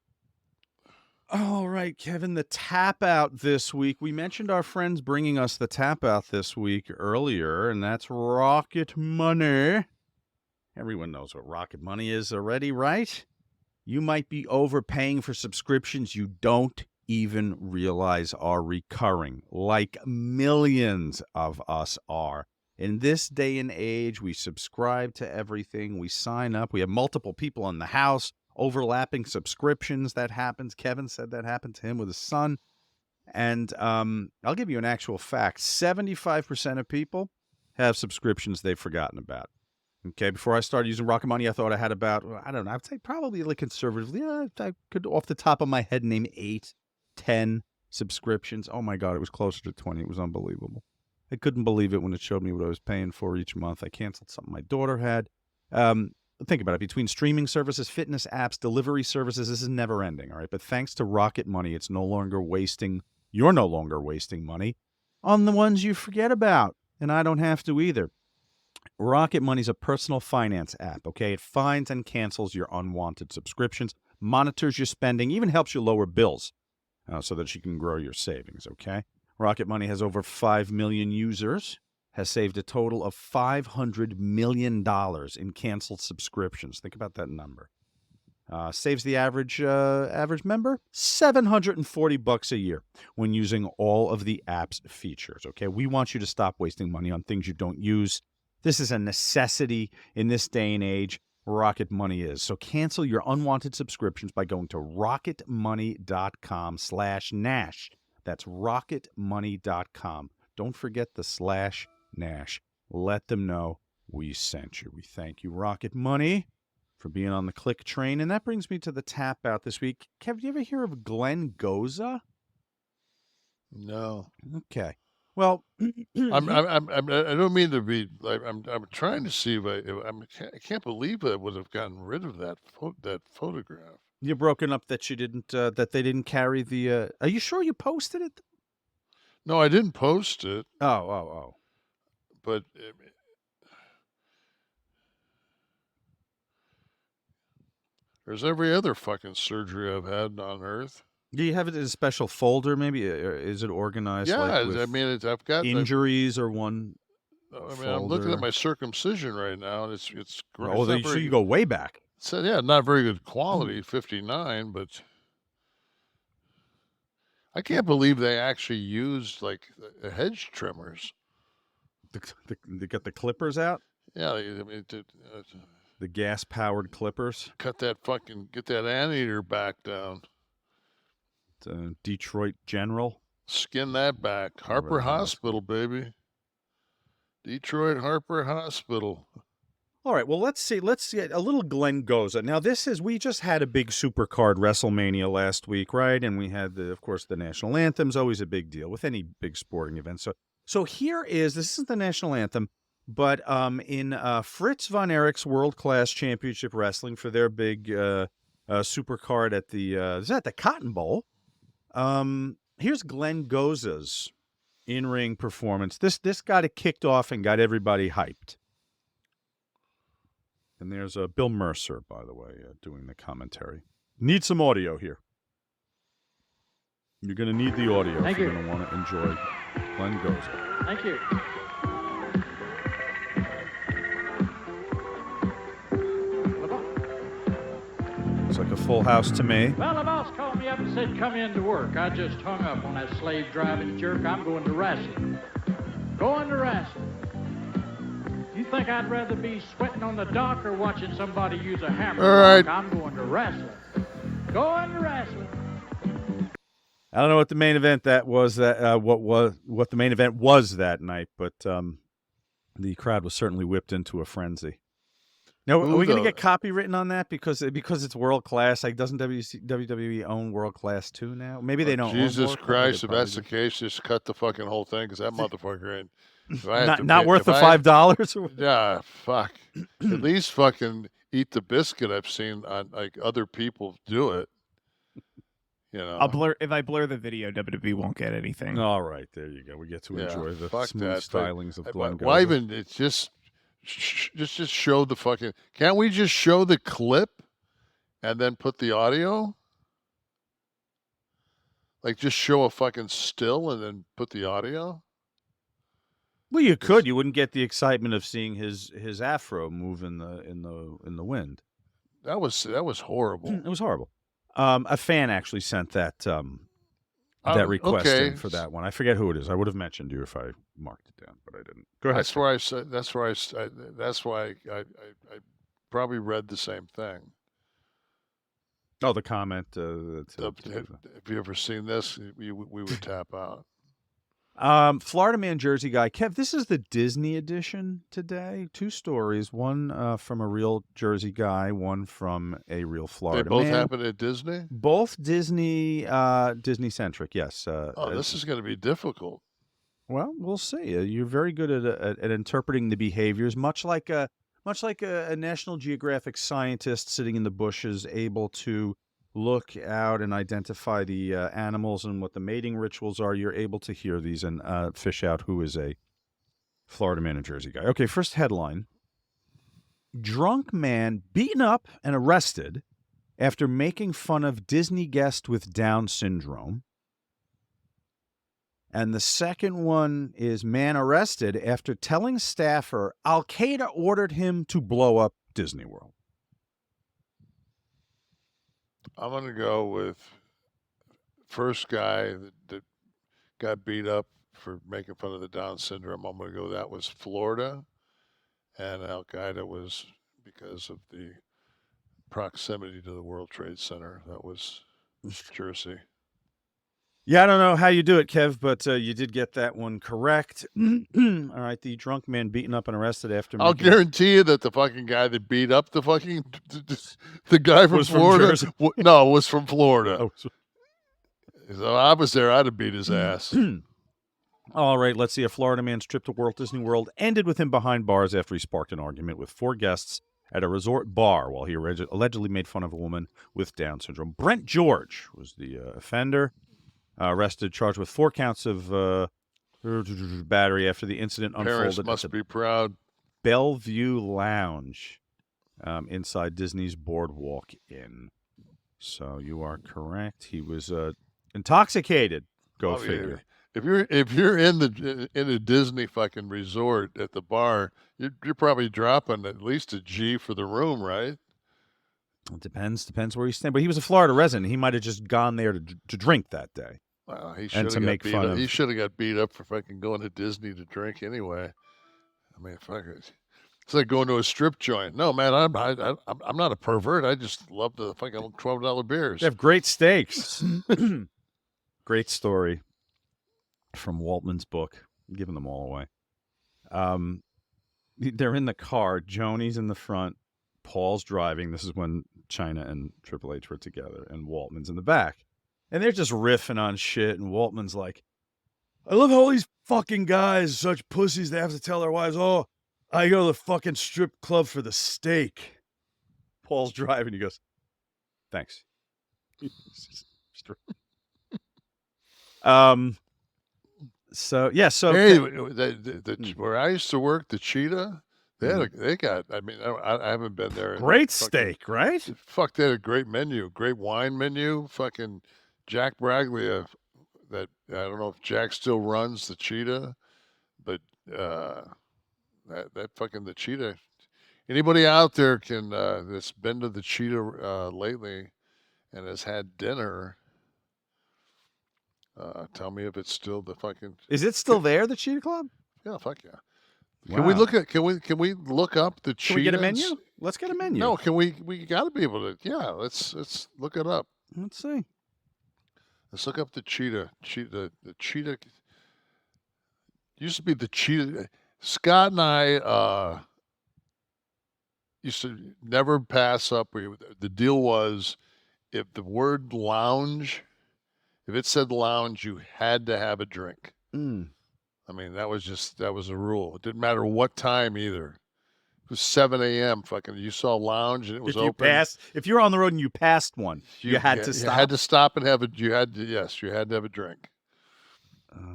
B: All right, Kevin, the tap out this week. We mentioned our friends bringing us the tap out this week earlier, and that's Rocket Money. Everyone knows what Rocket Money is already, right? You might be overpaying for subscriptions you don't even realize are recurring, like millions of us are. In this day and age, we subscribe to everything. We sign up. We have multiple people in the house, overlapping subscriptions. That happens. Kevin said that happened to him with his son. And I'll give you an actual fact. 75% of people have subscriptions they've forgotten about. Okay, before I started using Rocket Money, I thought I had about, I don't know, I'd say probably like conservatively, I could off the top of my head name 8, 10 subscriptions. Oh my God, it was closer to 20. It was unbelievable. I couldn't believe it when it showed me what I was paying for each month. I canceled something my daughter had. Think about it. Between streaming services, fitness apps, delivery services, this is never ending, all right? But thanks to Rocket Money, you're no longer wasting money on the ones you forget about. And I don't have to either. Rocket Money's a personal finance app, okay? It finds and cancels your unwanted subscriptions, monitors your spending, even helps you lower bills so that you can grow your savings, okay? Rocket Money has over 5 million users, has saved a total of $500 million in canceled subscriptions. Think about that number. Saves the average member $740 a year when using all of the app's features, okay? We want you to stop wasting money on things you don't use. This is a necessity in this day and age. Rocket Money is. So cancel your unwanted subscriptions by going to rocketmoney.com/Nash. That's rocketmoney.com. Don't forget the /Nash. Let them know we sent you. We thank you, Rocket Money, for being on the Kliq train. And that brings me to the tap out this week. Kev, do you ever hear of Glen Goza?
C: No.
B: Okay. Well,
C: I don't mean to be like I'm trying to see if I can't believe I would have gotten rid of that photograph.
B: You're broken up that you didn't that they didn't carry the. Are you sure you posted it?
C: No, I didn't post it.
B: Oh.
C: But there's every other fucking surgery I've had on Earth.
B: Do you have it in a special folder? Maybe is it organized?
C: Yeah,
B: like with
C: I mean, I've got
B: injuries or one.
C: I'm looking at my circumcision right now, and it's great.
B: Oh, so you go way back.
C: So yeah, not very good quality, 59, but I can't believe they actually used like hedge trimmers.
B: They got the clippers out.
C: Yeah, I mean,
B: the gas-powered clippers.
C: Get that anteater back down.
B: Detroit General.
C: Skin that back. Harper Hospital, baby. Detroit Harper Hospital.
B: All right, well, let's see. Let's get a little Glen Goza. Now, we just had a big supercard WrestleMania last week, right? And we had, of course, the national anthem's always a big deal with any big sporting event. So here this isn't the national anthem, but in Fritz von Erich's World Class Championship Wrestling for their big supercard at the Cotton Bowl, here's Glen Goza's in-ring performance. This got it kicked off and got everybody hyped. And there's Bill Mercer, by the way, doing the commentary. Need some audio here. You're going to need the audio if you're going to want to enjoy Glen Goza.
E: Thank you.
B: It's like a full house to me.
E: Well, the boss called me up and said, come in to work. I just hung up on that slave-driving jerk. I'm going to wrestling. Going to wrestling. You think I'd rather be sweating on the dock or watching somebody use a hammer?
C: All right.
E: I'm going to wrestling. Going to wrestling.
B: I don't know what the main event what the main event was that night, but the crowd was certainly whipped into a frenzy. Now, are we going to get copywritten on that because it's world class? Like, doesn't WWE own world class too now? Maybe they don't.
C: Jesus Christ! If that's the case, just cut the fucking whole thing because that motherfucker ain't.
B: Not worth the $5.
C: Yeah, fuck. At least fucking eat the biscuit. I've seen on like other people do it. You know,
D: if I blur the video, WWE won't get anything.
B: All right, there you go. We get to enjoy the smooth stylings of Glen Goza.
C: Why even? It's just show the fucking. Can't we just show the clip and then put the audio? Like, just show a fucking still and then put the audio.
B: Well, you could. You wouldn't get the excitement of seeing his afro move in the wind.
C: That was horrible.
B: It was horrible. A fan actually sent that request in for that one. I forget who it is. I would have mentioned you if I marked it down, but I didn't. Go ahead.
C: That's why I probably read the same thing.
B: Oh, the comment.
C: Have you ever seen this? We would tap out.
B: Florida Man Jersey guy. Kev, this is the Disney edition today. 2 stories, one from a real Jersey guy, one from a real Florida man.
C: They both happen at Disney?
B: Both Disney centric, yes.
C: This is going to be difficult.
B: Well, we'll see. You're very good at interpreting the behaviors, much like a National Geographic scientist sitting in the bushes, able to look out and identify the animals and what the mating rituals are. You're able to hear these and fish out who is a Florida Man and Jersey guy. Okay, first headline. Drunk man beaten up and arrested after making fun of Disney guest with Down syndrome. And the second one is man arrested after telling staffer Al-Qaeda ordered him to blow up Disney World.
C: I'm going to go with first guy that got beat up for making fun of the Down syndrome. I'm going to go that was Florida, and Al-Qaeda was because of the proximity to the World Trade Center. That was Jersey.
B: Yeah, I don't know how you do it, Kev, but you did get that one correct. All right, the drunk man beaten up and arrested after.
C: I'll guarantee you that the fucking guy that beat up the fucking the guy from Florida, was from Florida.
B: Oh.
C: So I was there, I'd have beat his ass.
B: All right, let's see. A Florida man's trip to Walt Disney World ended with him behind bars after he sparked an argument with 4 guests at a resort bar while he allegedly made fun of a woman with Down syndrome. Brent George was the offender. Arrested, charged with 4 counts of battery after the incident
C: Parents
B: unfolded.
C: Must be proud.
B: Bellevue Lounge inside Disney's Boardwalk Inn. So you are correct. He was intoxicated. Go figure.
C: If you're in a Disney fucking resort at the bar, you're probably dropping at least a G for the room, right?
B: It depends where you stand. But he was a Florida resident. He might have just gone there to drink that day.
C: He
B: and to make fun of.
C: He should have got beat up for fucking going to Disney to drink anyway. I mean, fuck it. It's like going to a strip joint. No, man, I'm not a pervert. I just love the fucking $12 beers.
B: They have great steaks. Great story from Waltman's book. I'm giving them all away. They're in the car. Joni's in the front. Paul's driving. This is when China and Triple H were together, and Waltman's in the back. And they're just riffing on shit, and Waltman's like, I love how all these fucking guys, such pussies, they have to tell their wives, oh, I go to the fucking strip club for the steak. Paul's driving. He goes, thanks. So yeah, so
C: hey, where I used to work, the Cheetah, they got. I mean, I haven't been there.
B: Great steak, right?
C: Fuck, they had a great menu, great wine menu. Fucking Jack Braglia, that I don't know if Jack still runs the Cheetah, but that fucking the Cheetah. Anybody out there can that's been to the Cheetah lately and has had dinner. Tell me if it's still the fucking.
B: Is it still there, the Cheetah Club?
C: Yeah, fuck yeah.
B: Wow.
C: Can we look at? Can we look up the Cheetah?
B: Can we get a menu? Let's get a menu.
C: No, can we? We got to be able to. Yeah, let's look it up.
B: Let's see.
C: Let's look up the Cheetah. The Cheetah used to be the Cheetah. Scott and I used to never pass up. The deal was, if the word lounge, if it said lounge, you had to have a drink. I mean, that was a rule. It didn't matter what time either. It was 7 a.m. Fucking, you saw lounge and it was open.
B: If you were on the road and you passed one, you had to stop.
C: You had to stop and have you had to have a drink.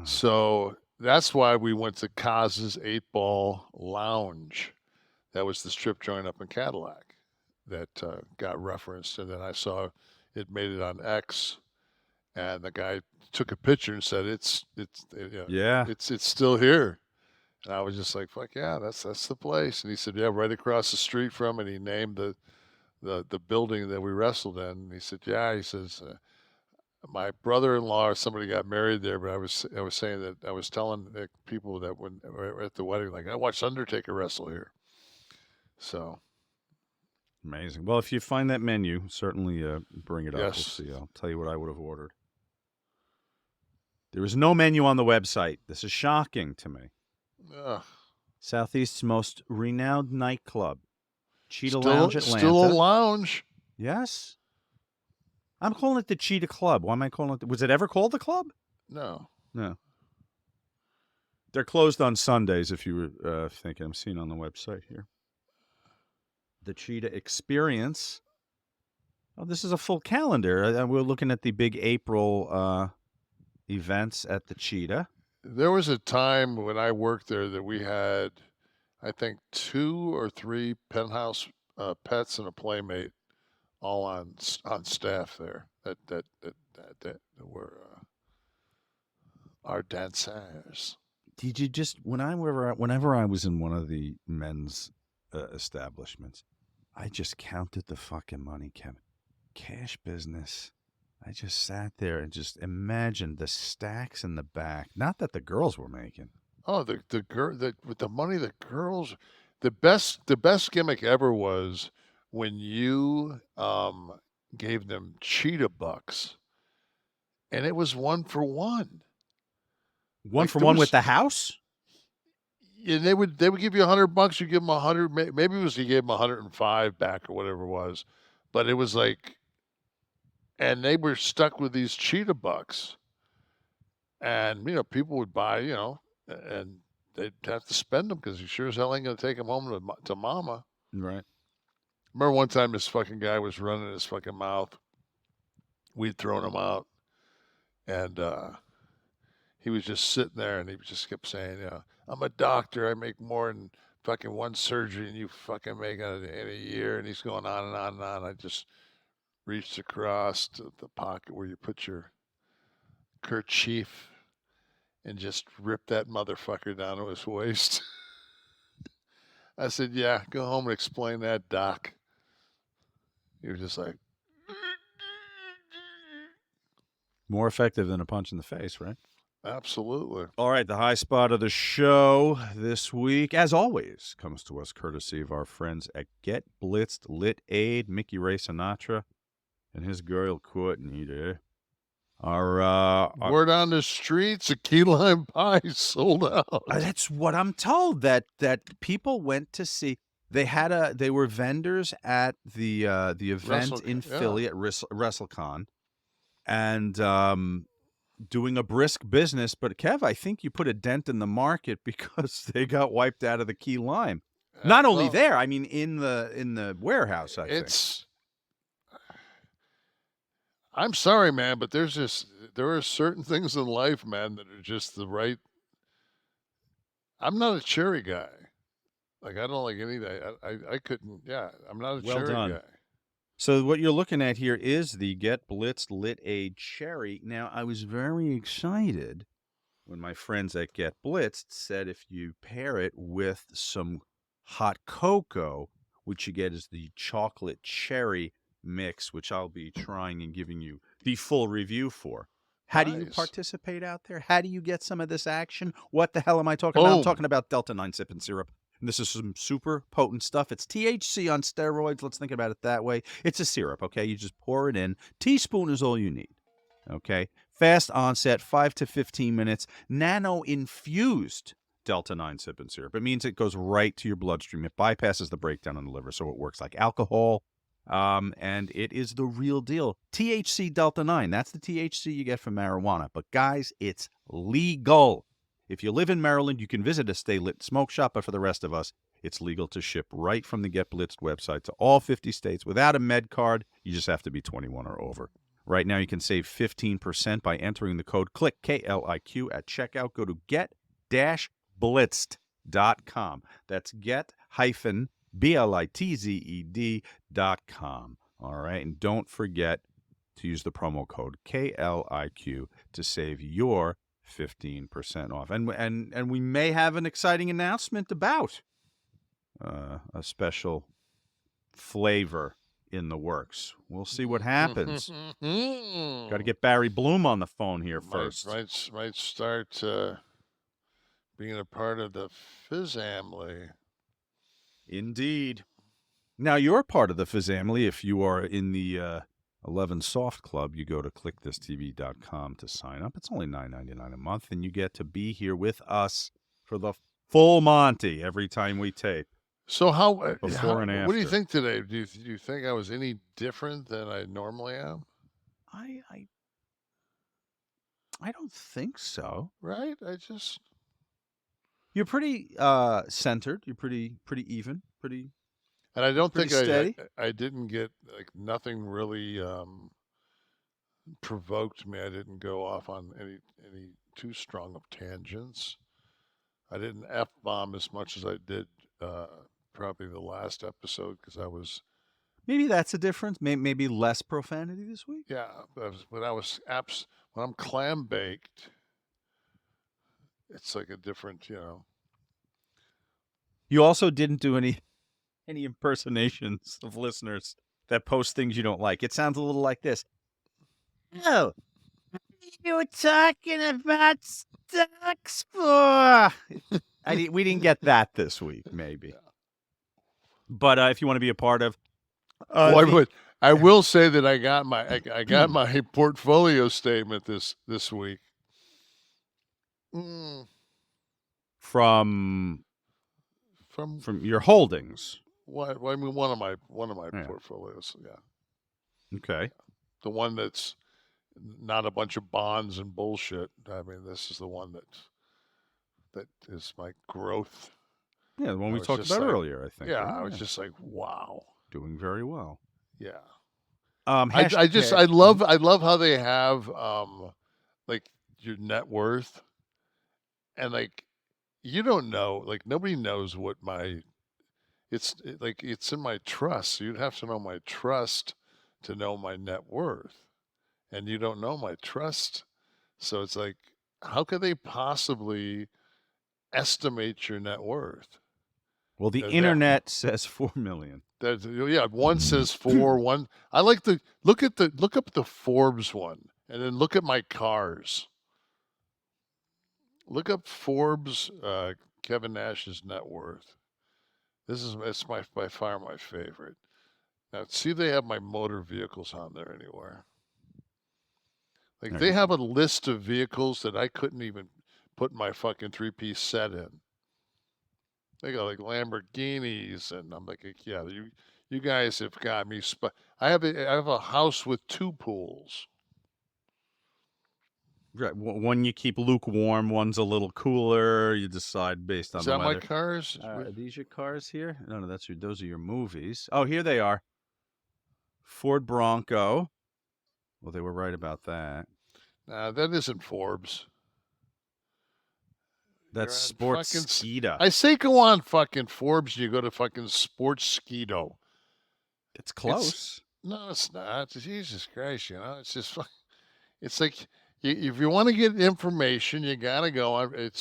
C: So that's why we went to Kaz's 8-Ball Lounge. That was the strip joint up in Cadillac that got referenced. And then I saw it made it on X, and the guy took a picture and said, it's still here. And I was just like, fuck yeah, that's the place. And he said, yeah, right across the street from it. He named the building that we wrestled in. And he said, yeah, he says, my brother-in-law or somebody got married there, but I was saying that I was telling the people that when at the wedding, like, I watched Undertaker wrestle here. So
B: amazing. Well, if you find that menu, certainly bring it up.
C: Yes.
B: We'll see. I'll tell you what I would have ordered. There is no menu on the website. This is shocking to me. Southeast's most renowned nightclub, Cheetah Lounge, Atlanta.
C: Still a lounge.
B: Yes. I'm calling it the Cheetah Club. Why am I calling it? Was it ever called the club?
C: No.
B: They're closed on Sundays, if you were thinking. I'm seeing on the website here. The Cheetah Experience. Oh, this is a full calendar. We're looking at the big April events at the Cheetah.
C: There was a time when I worked there that we had, I think, 2 or 3 penthouse pets and a playmate, all on staff there. That were our dancers.
B: Did you just whenever I was in one of the men's establishments, I just counted the fucking money, Kevin. Cash business. I just sat there and just imagined the stacks in the back. Not that the girls were making.
C: Oh, with the money the girls, the best gimmick ever was when you gave them cheetah bucks, and it was 1 for 1.
B: One for one with the house?
C: And they would give you $100. You give them 100. Maybe it was you gave them 105 back or whatever it was, but it was like. And they were stuck with these cheetah bucks. And, people would buy, and they'd have to spend them because you sure as hell ain't going to take them home to mama.
B: Right.
C: Remember one time this fucking guy was running his fucking mouth. We'd thrown him out. And he was just sitting there and he just kept saying, I'm a doctor. I make more than fucking one surgery than you fucking make in a year. And he's going on and on and on. I just reached across to the pocket where you put your kerchief and just ripped that motherfucker down to his waist. I said, yeah, go home and explain that, doc. He was just like,
B: More effective than a punch in the face, right?
C: Absolutely.
B: All right, the high spot of the show this week, as always, comes to us courtesy of our friends at Get Blitzed Lit Aid, Mickey Ray Sinatra and his girl Courtney there. Our
C: word on the streets, a key lime pie sold out.
B: That's what I'm told, that people went to see. They were vendors at the event in Philly at WrestleCon, and doing a brisk business. But Kev, I think you put a dent in the market because they got wiped out of the key lime. Not only there, I mean in the warehouse. I think.
C: I'm sorry, man, but there are certain things in life, man, that are just the right. I'm not a cherry guy. Like, I don't like anything. I couldn't. Yeah, I'm not a cherry guy.
B: So what you're looking at here is the Get Blitzed Lit Aid Cherry. Now, I was very excited when my friends at Get Blitzed said if you pair it with some hot cocoa, what you get is the chocolate cherry mix, which I'll be trying and giving you the full review for. How do you participate out there? How do you get some of this action? What the hell am I talking about? I'm talking about Delta 9 sipping syrup. And this is some super potent stuff. It's THC on steroids. Let's think about it that way. It's a syrup, okay? You just pour it in. Teaspoon is all you need, okay? Fast onset, 5 to 15 minutes. Nano-infused Delta 9 sipping syrup. It means it goes right to your bloodstream. It bypasses the breakdown in the liver, so it works like alcohol. And it is the real deal. THC Delta 9, that's the THC you get from marijuana. But guys, it's legal. If you live in Maryland, you can visit a Stay Lit smoke shop, but for the rest of us, it's legal to ship right from the Get Blitzed website to all 50 states without a med card. You just have to be 21 or over. Right now, you can save 15% by entering the code KLIQ, K-L-I-Q, at checkout. Go to get-blitzed.com. That's get-blitzed.com. All right, and don't forget to use the promo code KLIQ to save your 15% off. And we may have an exciting announcement about a special flavor in the works. We'll see what happens. Got to get Barry Bloom on the phone here first.
C: Might start being a part of the Fizzamily.
B: Indeed. Now, you're part of the Fizzamily if you are in the 11 Soft Club. You go to kliqthistv.com to sign up. It's only $9.99 a month, and you get to be here with us for the full Monty every time we tape.
C: So
B: before and after.
C: What do you think today? Do you think I was any different than I normally am?
B: I don't think so.
C: Right?
B: You're pretty centered. You're pretty even. Pretty.
C: And I don't think
B: steady.
C: I didn't get, like, nothing really provoked me. I didn't go off on any too strong of tangents. I didn't F-bomb as much as I did probably the last episode, because I was...
B: Maybe that's a difference. Maybe less profanity this week?
C: Yeah, when I'm clam-baked, it's like a different,
B: You also didn't do any impersonations of listeners that post things you don't like. It sounds a little like this. Oh, you were talking about stocks for... we didn't get that this week, maybe. Yeah. But if you want to be a part of...
C: I will say that I got my portfolio statement this week.
B: From your holdings.
C: Well, I mean, one of my portfolios, yeah.
B: Okay.
C: The one that's not a bunch of bonds and bullshit. I mean, this is the one that is my growth.
B: Yeah, the one we talked about earlier, I think.
C: Yeah, right? I was just like, wow.
B: Doing very well.
C: Yeah.
B: I
C: love how they have like your net worth, and like you don't know, like nobody knows what it's in my trust. So you'd have to know my trust to know my net worth, and you don't know my trust, so it's like, how could they possibly estimate your net worth?
B: Well, the internet says 4 million.
C: One says 4. One. I like look up the Forbes one. And then look at my cars. Look up Forbes, Kevin Nash's net worth. It's by far my favorite. Now, see if they have my motor vehicles on there anywhere. Like, they have a list of vehicles that I couldn't even put my fucking 3-piece set in. They got like Lamborghinis, and I'm like, yeah, you guys have got me. I have a house with 2 pools.
B: Right. One you keep lukewarm, one's a little cooler. You decide based on
C: Is
B: the
C: that
B: weather.
C: my cars?
B: Are these your cars here? No, those are your movies. Oh, here they are. Ford Bronco. Well, they were right about that.
C: Nah, that isn't Forbes.
B: That's Sportskeeda.
C: I say go on fucking Forbes, and you go to fucking Sportskeeda.
B: It's close.
C: No, it's not. Jesus Christ, it's just, it's like, if you want to get information, you gotta go on.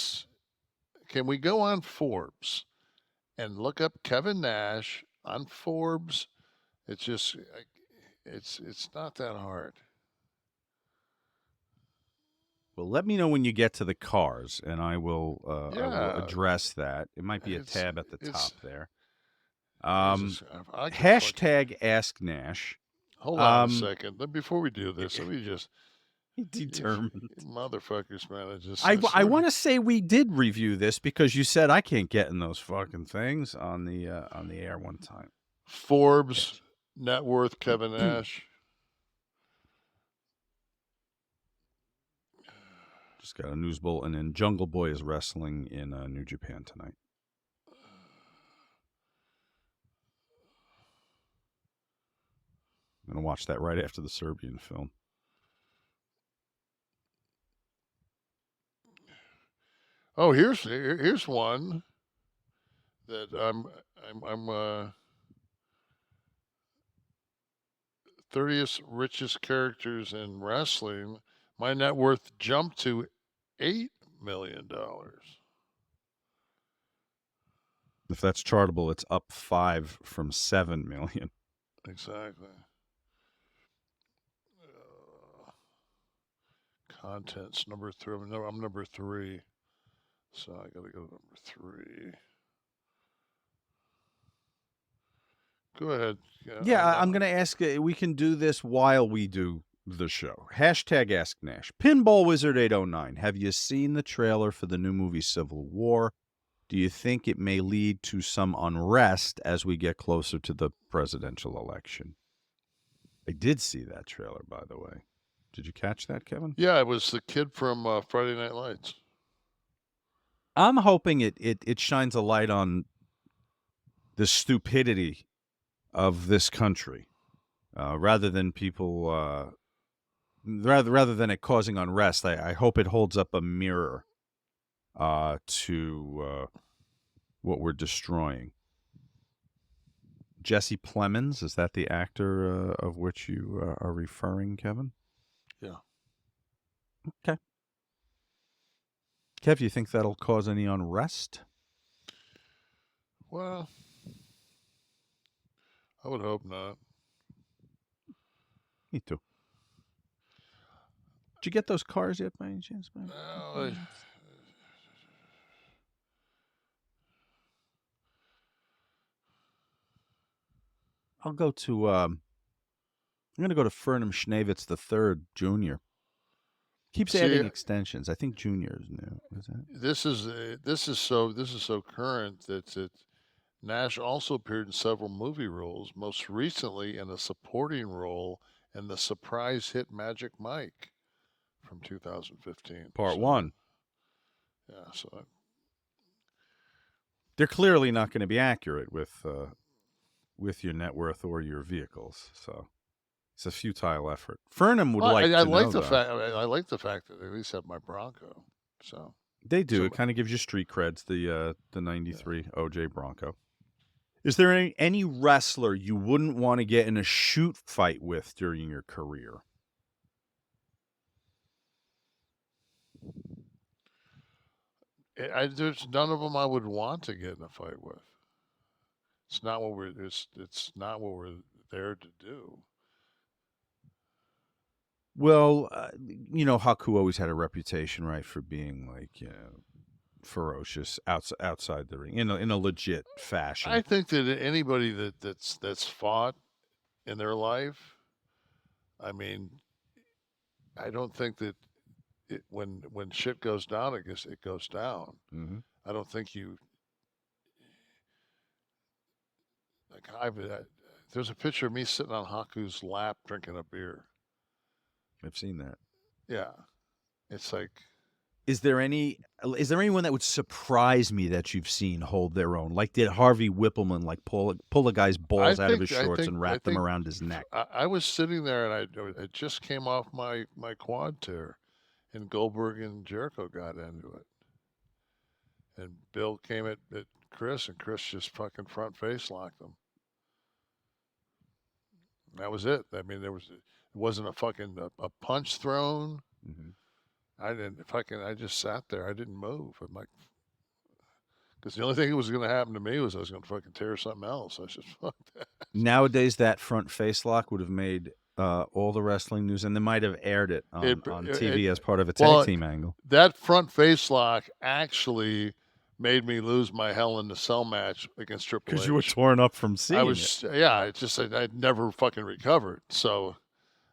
C: Can we go on Forbes and look up Kevin Nash on Forbes? It's just, it's not that hard.
B: Well, let me know when you get to the cars, and I will address that. It might be a tab at the top there. Hashtag Ask Nash.
C: Hold on a second. Before we do this, let me just...
B: Determined.
C: Motherfuckers, man.
B: I want to say we did review this because you said I can't get in those fucking things on the air one time.
C: Forbes net worth Kevin Nash.
B: Just got a news bulletin, and Jungle Boy is wrestling in New Japan tonight. I'm gonna watch that right after the Serbian film.
C: Oh, here's one that I'm 30th richest characters in wrestling. My net worth jumped to $8 million.
B: If that's chartable, it's up 5 from 7 million.
C: Exactly. Contents number 3. I'm number 3. So I gotta go to number 3. Go ahead.
B: Yeah, I'm gonna ask. We can do this while we do the show. Hashtag Ask Nash. Pinball Wizard 809. Have you seen the trailer for the new movie Civil War? Do you think it may lead to some unrest as we get closer to the presidential election? I did see that trailer, by the way. Did you catch that, Kevin?
C: Yeah, it was the kid from Friday Night Lights.
B: I'm hoping it shines a light on the stupidity of this country, rather than people, rather than it causing unrest. I hope it holds up a mirror to what we're destroying. Jesse Plemons, is that the actor of which you are referring, Kevin?
C: Yeah.
B: Okay. Kev, you think that'll cause any unrest?
C: Well, I would hope not.
B: Me too. Did you get those cars yet, by any chance?
C: No,
B: I'll go to. I'm going to go to Fernham Schnavitz III Jr. Keeps adding extensions. I think Junior is new. Is that?
C: This is so current that Nash also appeared in several movie roles. Most recently, in a supporting role in the surprise hit Magic Mike from 2015.
B: Part 1.
C: Yeah, so
B: they're clearly not going to be accurate with your net worth or your vehicles. So it's a futile effort. Fernham would like to know,
C: I like the fact that they at least have my Bronco. So
B: they do. It kind of gives you street creds. The '93 OJ Bronco. Is there any wrestler you wouldn't want to get in a shoot fight with during your career?
C: There's none of them I would want to get in a fight with. It's not what we're there to do.
B: Well, Haku always had a reputation, right, for being like, ferocious outside the ring in a legit fashion.
C: I think that anybody that's fought in their life, I mean, I don't think that when shit goes down, I guess it goes down.
B: Mm-hmm.
C: I don't think you like. There's a picture of me sitting on Haku's lap drinking a beer.
B: I've seen that.
C: Yeah, it's like.
B: Is there anyone that would surprise me that you've seen hold their own? Like did Harvey Whippleman pull a guy's balls out of his shorts and wrap them around his neck?
C: I was sitting there and I just came off my quad tear, and Goldberg and Jericho got into it, and Bill came at Chris, and Chris just fucking front face locked him. And that was it. I mean, it wasn't a fucking a punch thrown.
B: Mm-hmm.
C: I just sat there. I didn't move. I'm like, because the only thing that was going to happen to me was I was going to fucking tear something else. I just fuck that.
B: Nowadays, that front face lock would have made all the wrestling news, and they might have aired it on TV as part of a tag team angle.
C: That front face lock actually made me lose my Hell in the Cell match against Triple H.
B: Because you were torn up from seeing
C: it. Yeah, it's just I'd never fucking recovered. So,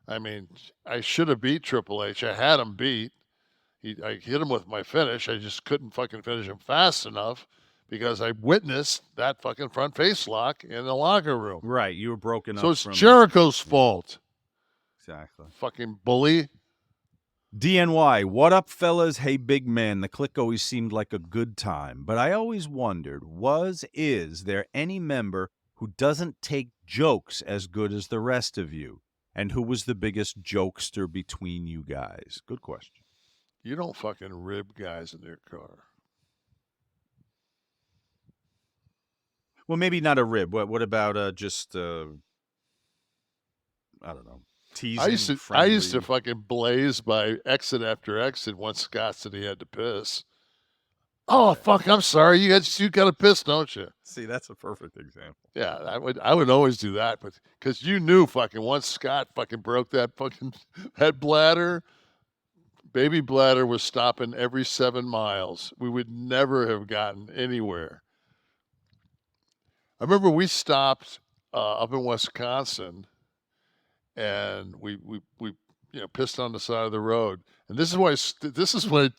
C: I mean, I should have beat Triple H. I had him beat. I hit him with my finish. I just couldn't fucking finish him fast enough because I witnessed that fucking front face lock in the locker room.
B: Right, you were broken up.
C: So it's Jericho's fault.
B: Exactly.
C: Fucking bully.
B: DNY, what up, fellas? Hey, big man. The Kliq always seemed like a good time, but I always wondered, is there any member who doesn't take jokes as good as the rest of you? And who was the biggest jokester between you guys? Good question.
C: You don't fucking rib guys in your car.
B: Well, maybe not a rib. What about just, I don't know, teasing?
C: I used to fucking blaze by exit after exit once Scott said he had to piss. Oh, fuck, I'm sorry. You got to piss, don't you?
B: See, that's a perfect example.
C: Yeah, I would always do that, but because you knew fucking once Scott fucking broke that fucking that bladder, baby bladder was stopping every 7 miles. We would never have gotten anywhere. I remember we stopped up in Wisconsin, and we pissed on the side of the road. And this is why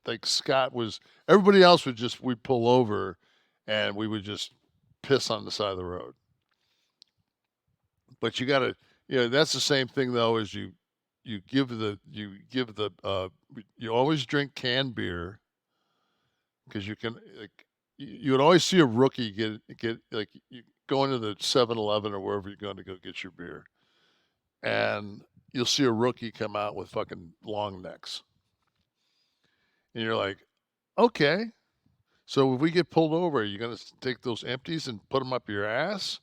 C: like Scott was. Everybody else we'd pull over, and we would just piss on the side of the road. But you got to, that's the same thing though as you always drink canned beer, because you can, like, you would always see a rookie get like, you go into the 7-Eleven or wherever you're going to go get your beer, and you'll see a rookie come out with fucking long necks, and you're like, okay, so if we get pulled over, you're going to take those empties and put them up your ass?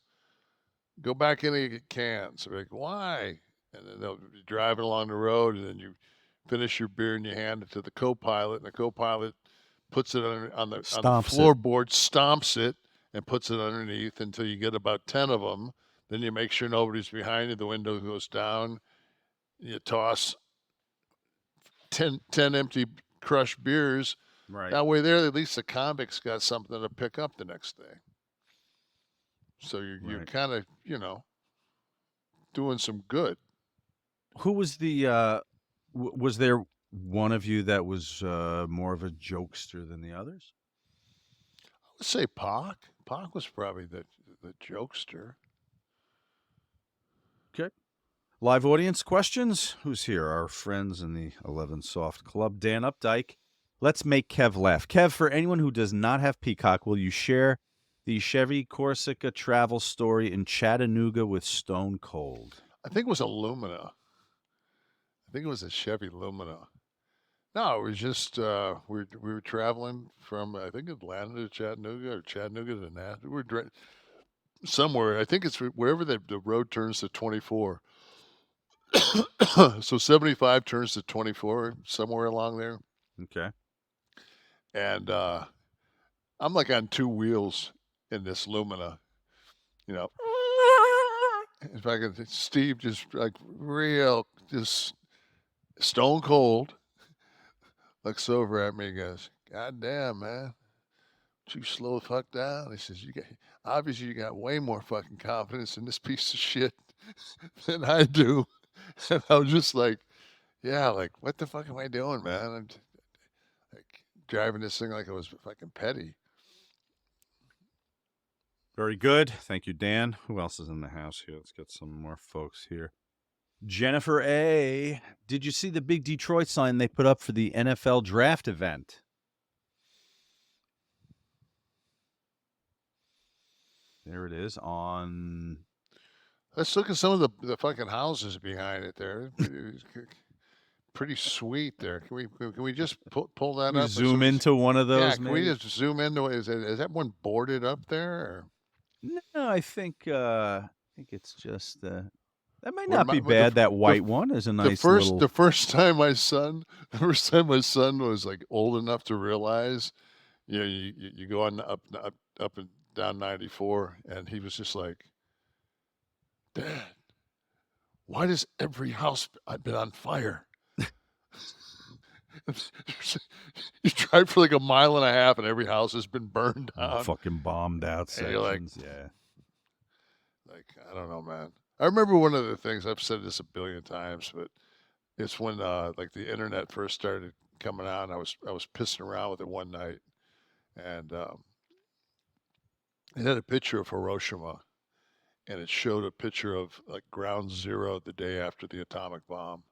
C: Go back in and get cans. So like, why? And then they'll be driving along the road, and then you finish your beer and you hand it to the co-pilot, and the co-pilot puts it on the floorboard, stomps it, and puts it underneath until you get about 10 of them. Then you make sure nobody's behind you. The window goes down. You toss 10 empty crushed beers.
B: Right.
C: That way there, at least the convict's got something to pick up the next day. So you're kind of, doing some good.
B: Who was the, was there one of you that was more of a jokester than the others?
C: I would say Pac. Pac was probably the jokester.
B: Okay. Live audience questions. Who's here? Our friends in the 11 Soft Club. Dan Updike. Let's make Kev laugh. Kev, for anyone who does not have Peacock, will you share the Chevy Corsica travel story in Chattanooga with Stone Cold?
C: I think it was a Lumina. I think it was a Chevy Lumina. No, it was just we were traveling from, I think, Atlanta to Chattanooga, or Chattanooga to Nash. We were somewhere. I think it's wherever the road turns to 24. So 75 turns to 24, somewhere along there.
B: Okay.
C: And I'm like on 2 wheels in this Lumina, In fact, Steve just like real, just Stone cold, looks over at me and goes, "God damn, man. You slow the fuck down." He says, obviously you got way more fucking confidence in this piece of shit than I do. And I was just like, yeah, like, what the fuck am I doing, man? I'm like driving this thing like it was fucking petty.
B: Very good. Thank you, Dan. Who else is in the house here? Let's get some more folks here. Jennifer A. Did you see the big Detroit sign they put up for the NFL draft event? There it is on.
C: Let's look at some of the fucking houses behind it there. Pretty sweet there. Can we just pull that up?
B: Zoom into one of those?
C: Yeah, can we just zoom into it? Is that one boarded up there? Or?
B: No, I think it's just that might not be bad. That white one is a nice little.
C: The first time my son was like old enough to realize, you go on up and down 94, and he was just like, "Dad, why does every house I've been on fire?" You drive for like a mile and a half, and every house has been burned down,
B: fucking bombed out sections.
C: Like,
B: yeah.
C: Like, I don't know, man. I remember one of the things, I've said this a billion times, but it's when like the internet first started coming out, and I was pissing around with it one night, and it had a picture of Hiroshima, and it showed a picture of like ground zero the day after the atomic bomb.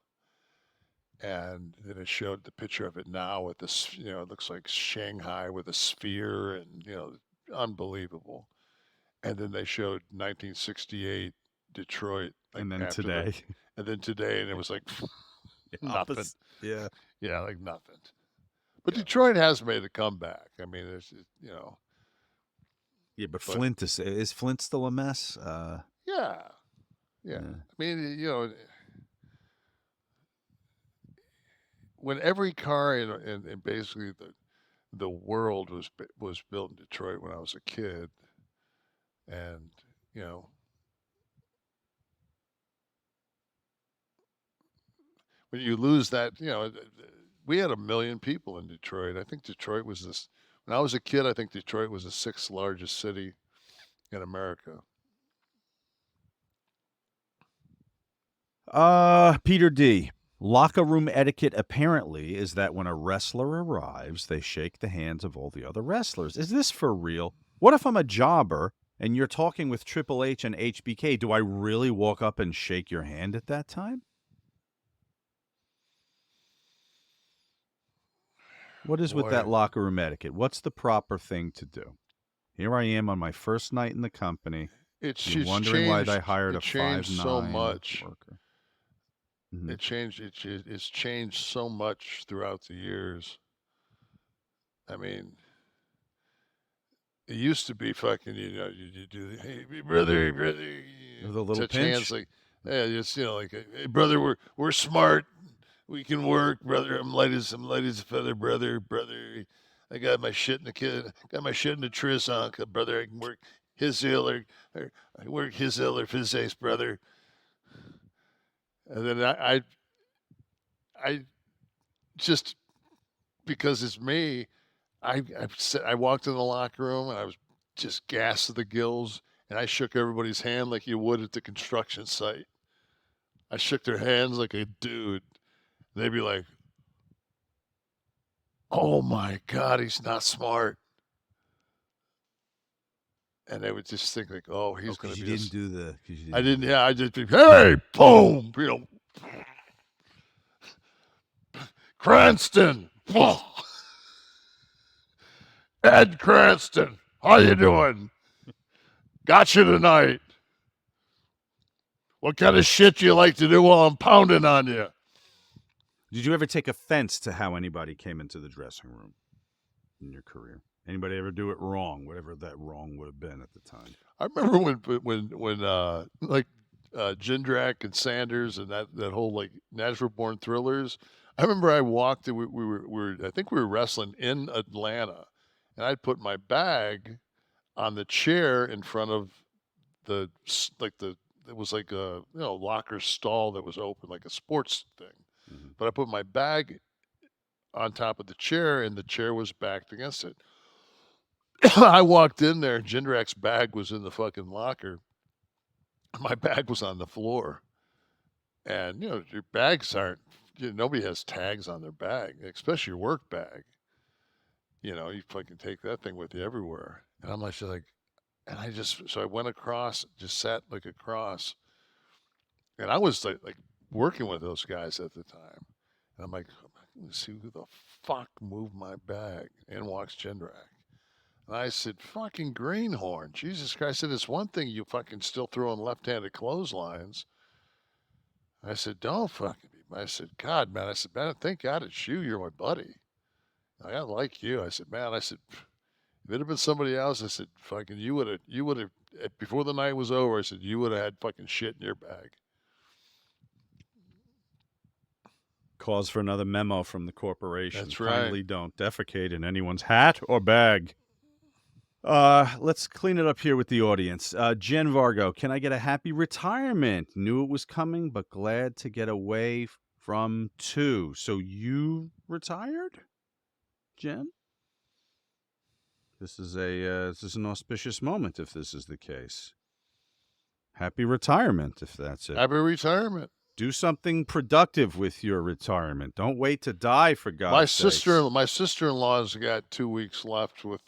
C: And then it showed the picture of it now with this, it looks like Shanghai with a sphere, and, unbelievable. And then they showed 1968 Detroit. Like,
B: and then today.
C: And it was like nothing.
B: Yeah.
C: Yeah, like nothing. But yeah. Detroit has made a comeback. I mean, there's,
B: Yeah, but Flint is Flint still a mess?
C: Yeah. I mean, when every car in basically the world was built in Detroit when I was a kid, and when you lose that, we had 1 million people in Detroit. I think Detroit was this. When I was a kid, I think Detroit was the 6th largest city in America.
B: Peter D. Locker room etiquette apparently is that when a wrestler arrives, they shake the hands of all the other wrestlers. Is this for real? What if I'm a jobber and you're talking with Triple H and HBK? Do I really walk up and shake your hand at that time? What is with that locker room etiquette? What's the proper thing to do? Here I am on my first night in the company.
C: You're
B: wondering why they hired a 5'9"
C: so much.
B: Worker.
C: Mm-hmm. It's changed so much throughout the years. I mean, it used to be fucking, you do the, hey, brother,
B: the little
C: touch
B: pinch.
C: Hands like, yeah, just, like, hey, brother, we're smart. We can work, brother. I'm light as a feather, brother. I got my shit in the tris on, brother. I can work his ill or I work his ill or his ace, brother. And then I just, because it's me, I walked in the locker room and I was just gassed to the gills, and I shook everybody's hand like you would at the construction site. I shook their hands like a dude. They'd be like, "Oh my God, he's not smart." And they would just think like, "Oh, he's going to be."
B: You didn't do the.
C: I didn't. Yeah, I just. Hey, boom! Cranston. Ed Cranston, how you doing? Got you tonight. What kind of shit do you like to do while I'm pounding on you?
B: Did you ever take offense to how anybody came into the dressing room in your career? Anybody ever do it wrong, whatever that wrong would have been at the time?
C: I remember when like Jindrak and Sanders and that whole like Natural Born Thrillers. I remember I walked and we were I think we were wrestling in Atlanta, and I'd put my bag on the chair in front of it was like a locker stall that was open, like a sports thing. But I put my bag on top of the chair, and the chair was backed against it. I walked in there, Jindrak's bag was in the fucking locker. My bag was on the floor. And, you know, your bags aren't, nobody has tags on their bag, especially your work bag. You know, you fucking take that thing with you everywhere. And I'm like, and so I went across, just sat like across. And I was like working with those guys at the time. And I'm like, let's see who the fuck moved my bag. In walks Jindrak. And I said, fucking greenhorn. Jesus Christ. I said, it's one thing you fucking still throwing left-handed clotheslines. I said, don't fucking be. I said, God, man. I said, man, thank God it's you. You're my buddy. I like you. I said, man, if it had been somebody else, I said, fucking, you would have, before the night was over, I said, you would have had fucking shit in your bag.
B: Cause for another memo from the corporation.
C: That's right.
B: Kindly don't defecate in anyone's hat or bag. Let's clean it up here with the audience. Jen Vargo, can I get a happy retirement? Knew it was coming, but glad to get away from two. So you retired, Jen? This is an auspicious moment if this is the case. Happy retirement if that's it.
C: Happy retirement.
B: Do something productive with your retirement. Don't wait to die, for God's sake.
C: My sister-in-law's got 2 weeks left with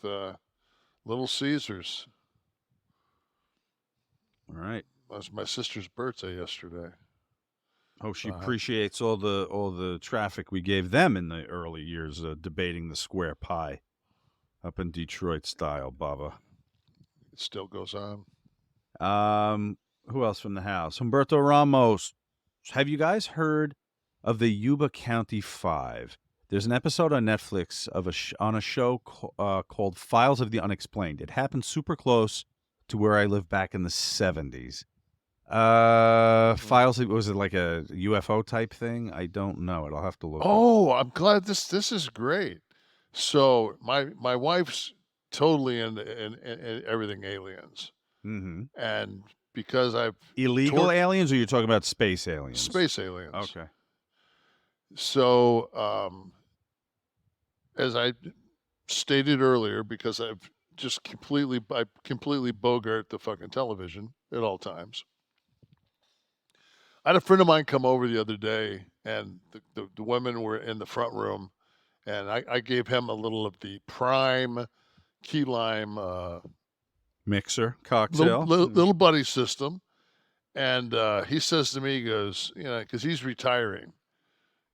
C: Little Caesars.
B: All right.
C: That was my sister's birthday yesterday.
B: Oh, she appreciates all the traffic we gave them in the early years, debating the square pie up in Detroit style, Baba.
C: It still goes on.
B: Who else from the house? Humberto Ramos. Have you guys heard of the Yuba County Five? There's an episode on Netflix of on a show called Files of the Unexplained. It happened super close to where I lived back in the 70s. Files, was it like a UFO type thing? I don't know it. I'll have to look.
C: Oh, I'm glad this is great. So my wife's totally in everything aliens.
B: Mm-hmm.
C: And because I've
B: illegal aliens, or you're talking about space aliens?
C: Space aliens.
B: Okay.
C: So, as I stated earlier, because I've just completely bogart the fucking television at all times. I had a friend of mine come over the other day, and the women were in the front room, and I gave him a little of the prime key lime
B: mixer cocktail,
C: little buddy system. And he says to me, he goes, you know, because he's retiring.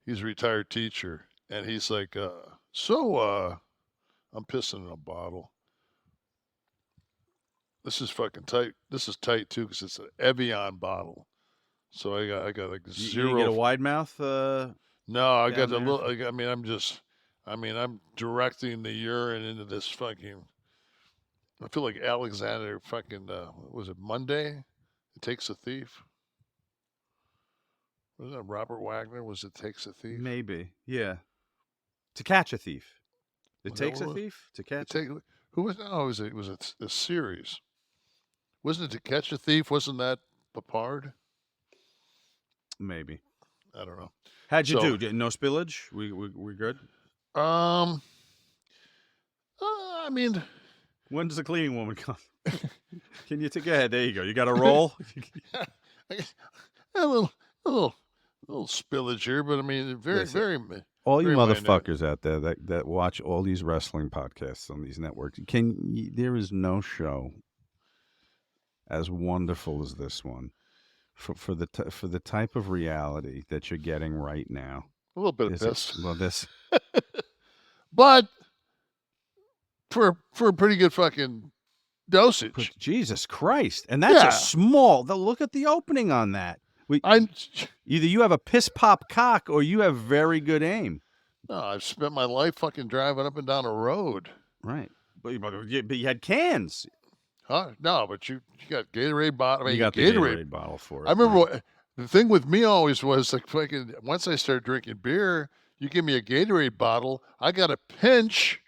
C: He's a retired teacher. And he's like, I'm pissing in a bottle. This is fucking tight. This is tight, too, because it's an Evian bottle. So I got like zero.
B: You get a wide mouth?
C: No, I got a little. I'm directing the urine into this fucking. I feel like Alexander fucking. Was it Monday? It Takes a Thief. Wasn't that Robert Wagner? Was it Takes a Thief?
B: Maybe, yeah. To Catch a Thief. It Takes a Thief? To Catch.
C: Who was? No, it was a series. Wasn't it To Catch a Thief? Wasn't that Papard?
B: Maybe.
C: I don't know.
B: How'd you do? No spillage? We good?
C: I mean,
B: when does the cleaning woman come? Can you take ahead? There you go. You got a roll.
C: a little spillage here, but I mean, very.
B: All you motherfuckers out there that watch all these wrestling podcasts on these networks, there is no show as wonderful as this one for the type of reality that you're getting right now.
C: A little bit of this.
B: Well, this.
C: But for a pretty good fucking dosage.
B: Jesus Christ. And that's a small. Look at the opening on that. Either you have a piss pop cock or you have very good aim.
C: No, I've spent my life fucking driving up and down a road.
B: Right. But you had cans.
C: Huh? No, but you got Gatorade bottle. I mean,
B: you got the Gatorade bottle for it.
C: I remember the thing with me always was like fucking, once I started drinking beer, you give me a Gatorade bottle, I got a pinch,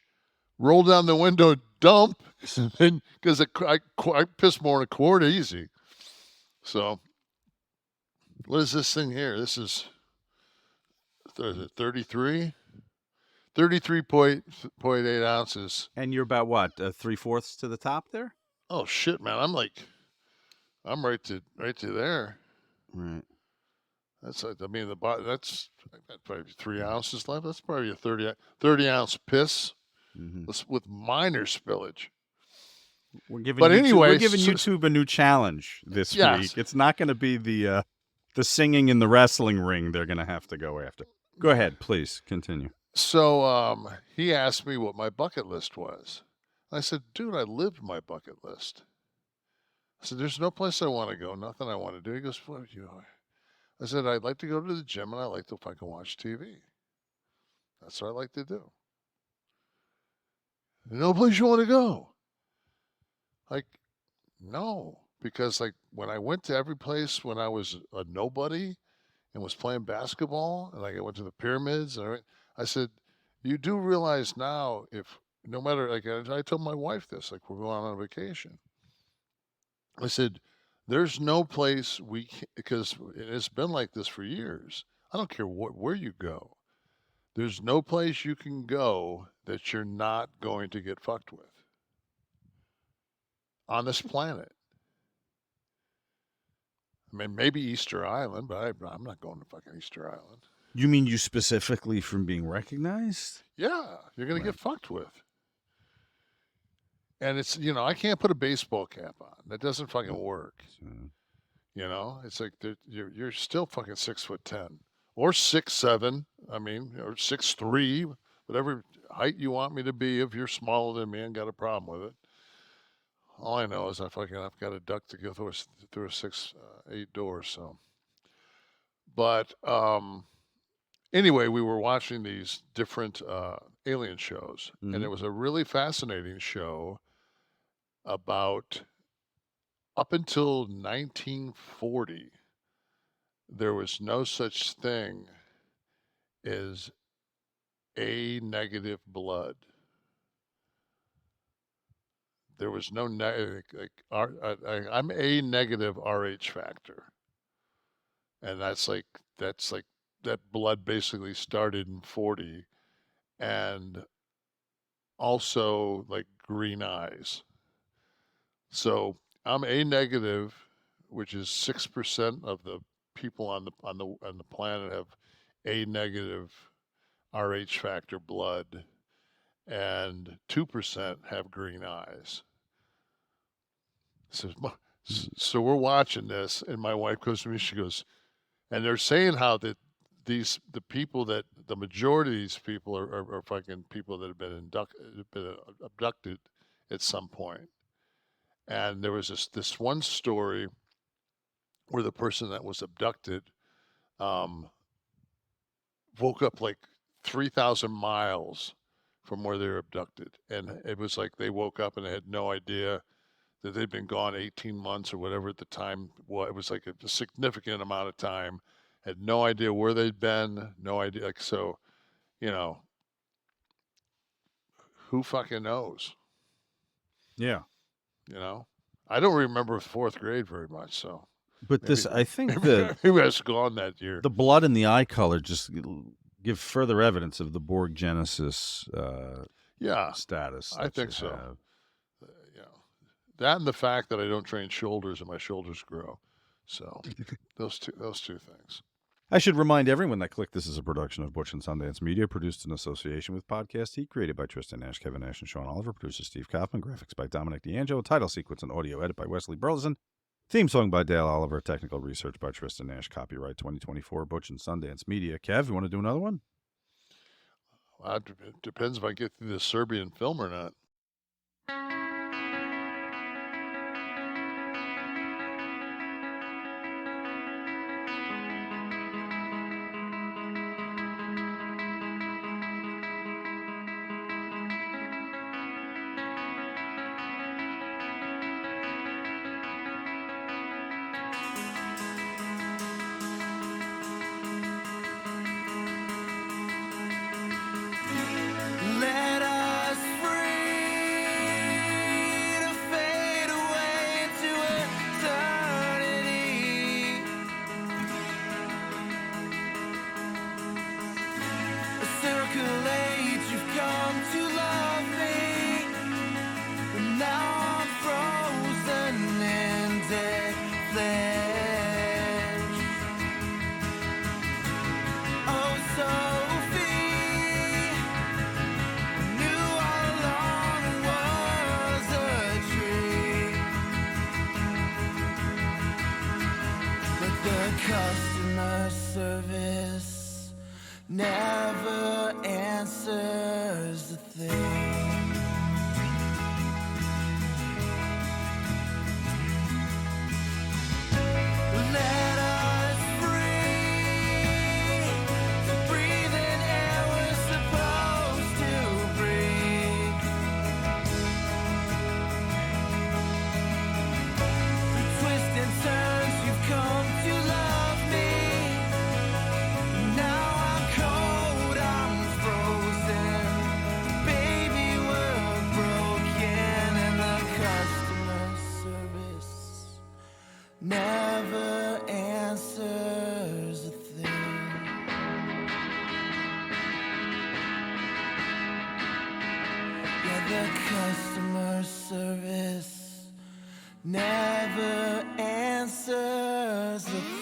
C: roll down the window, dump, because I piss more in a quart easy. So, what is this thing here? This is 33? 33.8 ounces.
B: And you're about what? 3/4 to the top there?
C: Oh shit, man! I'm right to there.
B: Right.
C: That's like, I mean, that's probably 3 ounces left. That's probably a 30 ounce piss with minor spillage.
B: We're giving YouTube a new challenge this
C: yes.
B: week. It's not going to be the singing in the wrestling ring they're going to have to go after. Go ahead, please continue.
C: So he asked me what my bucket list was. I said, dude, I lived my bucket list. I said, there's no place I want to go, nothing I want to do. He goes, what you know? I said, I'd like to go to the gym and I like to fucking watch TV. That's what I like to do. No place you want to go. Like, no. Because like when I went to every place when I was a nobody and was playing basketball, and like I went to the pyramids, and I said, you do realize now if no matter, like I told my wife this, like we're going on vacation. I said, there's no place because it's been like this for years. I don't care where you go. There's no place you can go that you're not going to get fucked with on this planet. I mean, maybe Easter Island, but I'm not going to fucking Easter Island.
B: You mean you specifically from being recognized?
C: Yeah, you're going to get fucked with. And it's, I can't put a baseball cap on. That doesn't fucking work. It's like you're still fucking 6'10" or 6'7". I mean, or 6'3", whatever height you want me to be. If you're smaller than me, I ain't got a problem with it. All I know is I've got a duck to go through a 6'8" door. So, but anyway, we were watching these different alien shows, and it was a really fascinating show about up until 1940, there was no such thing as A negative blood. There was no I'm A negative RH factor, and that's like that blood basically started in 40, and also like green eyes. So I'm A negative, which is 6% of the people on the planet have A negative RH factor blood, and 2% have green eyes. So we're watching this, and my wife goes to me. She goes, and they're saying how that the majority of these people are fucking people that have been abducted at some point. And there was this one story where the person that was abducted woke up like 3,000 miles from where they were abducted. And it was like they woke up and they had no idea that they'd been gone 18 months or whatever at the time. Well, it was like a significant amount of time. Had no idea where they'd been, no idea. Like, so, who fucking knows?
B: Yeah.
C: I don't remember 4th grade very much, so.
B: But maybe, I think
C: maybe I was gone that year.
B: The blood and the eye color just give further evidence of the Borg Genesis status.
C: I think so. That and the fact that I don't train shoulders and my shoulders grow. So those two things.
B: I should remind everyone that Kliq This is a production of Butch and Sundance Media, produced in association with Podcast Heat, created by Tristan Nash, Kevin Nash, and Sean Oliver, producer Steve Kaufman, graphics by Dominic D'Angelo, title sequence and audio edit by Wesley Burleson, theme song by Dale Oliver, technical research by Tristan Nash, copyright 2024, Butch and Sundance Media. Kev, you want to do another one?
C: Well, it depends if I get through the Serbian film or not.
F: Let us free. The customer service never answers the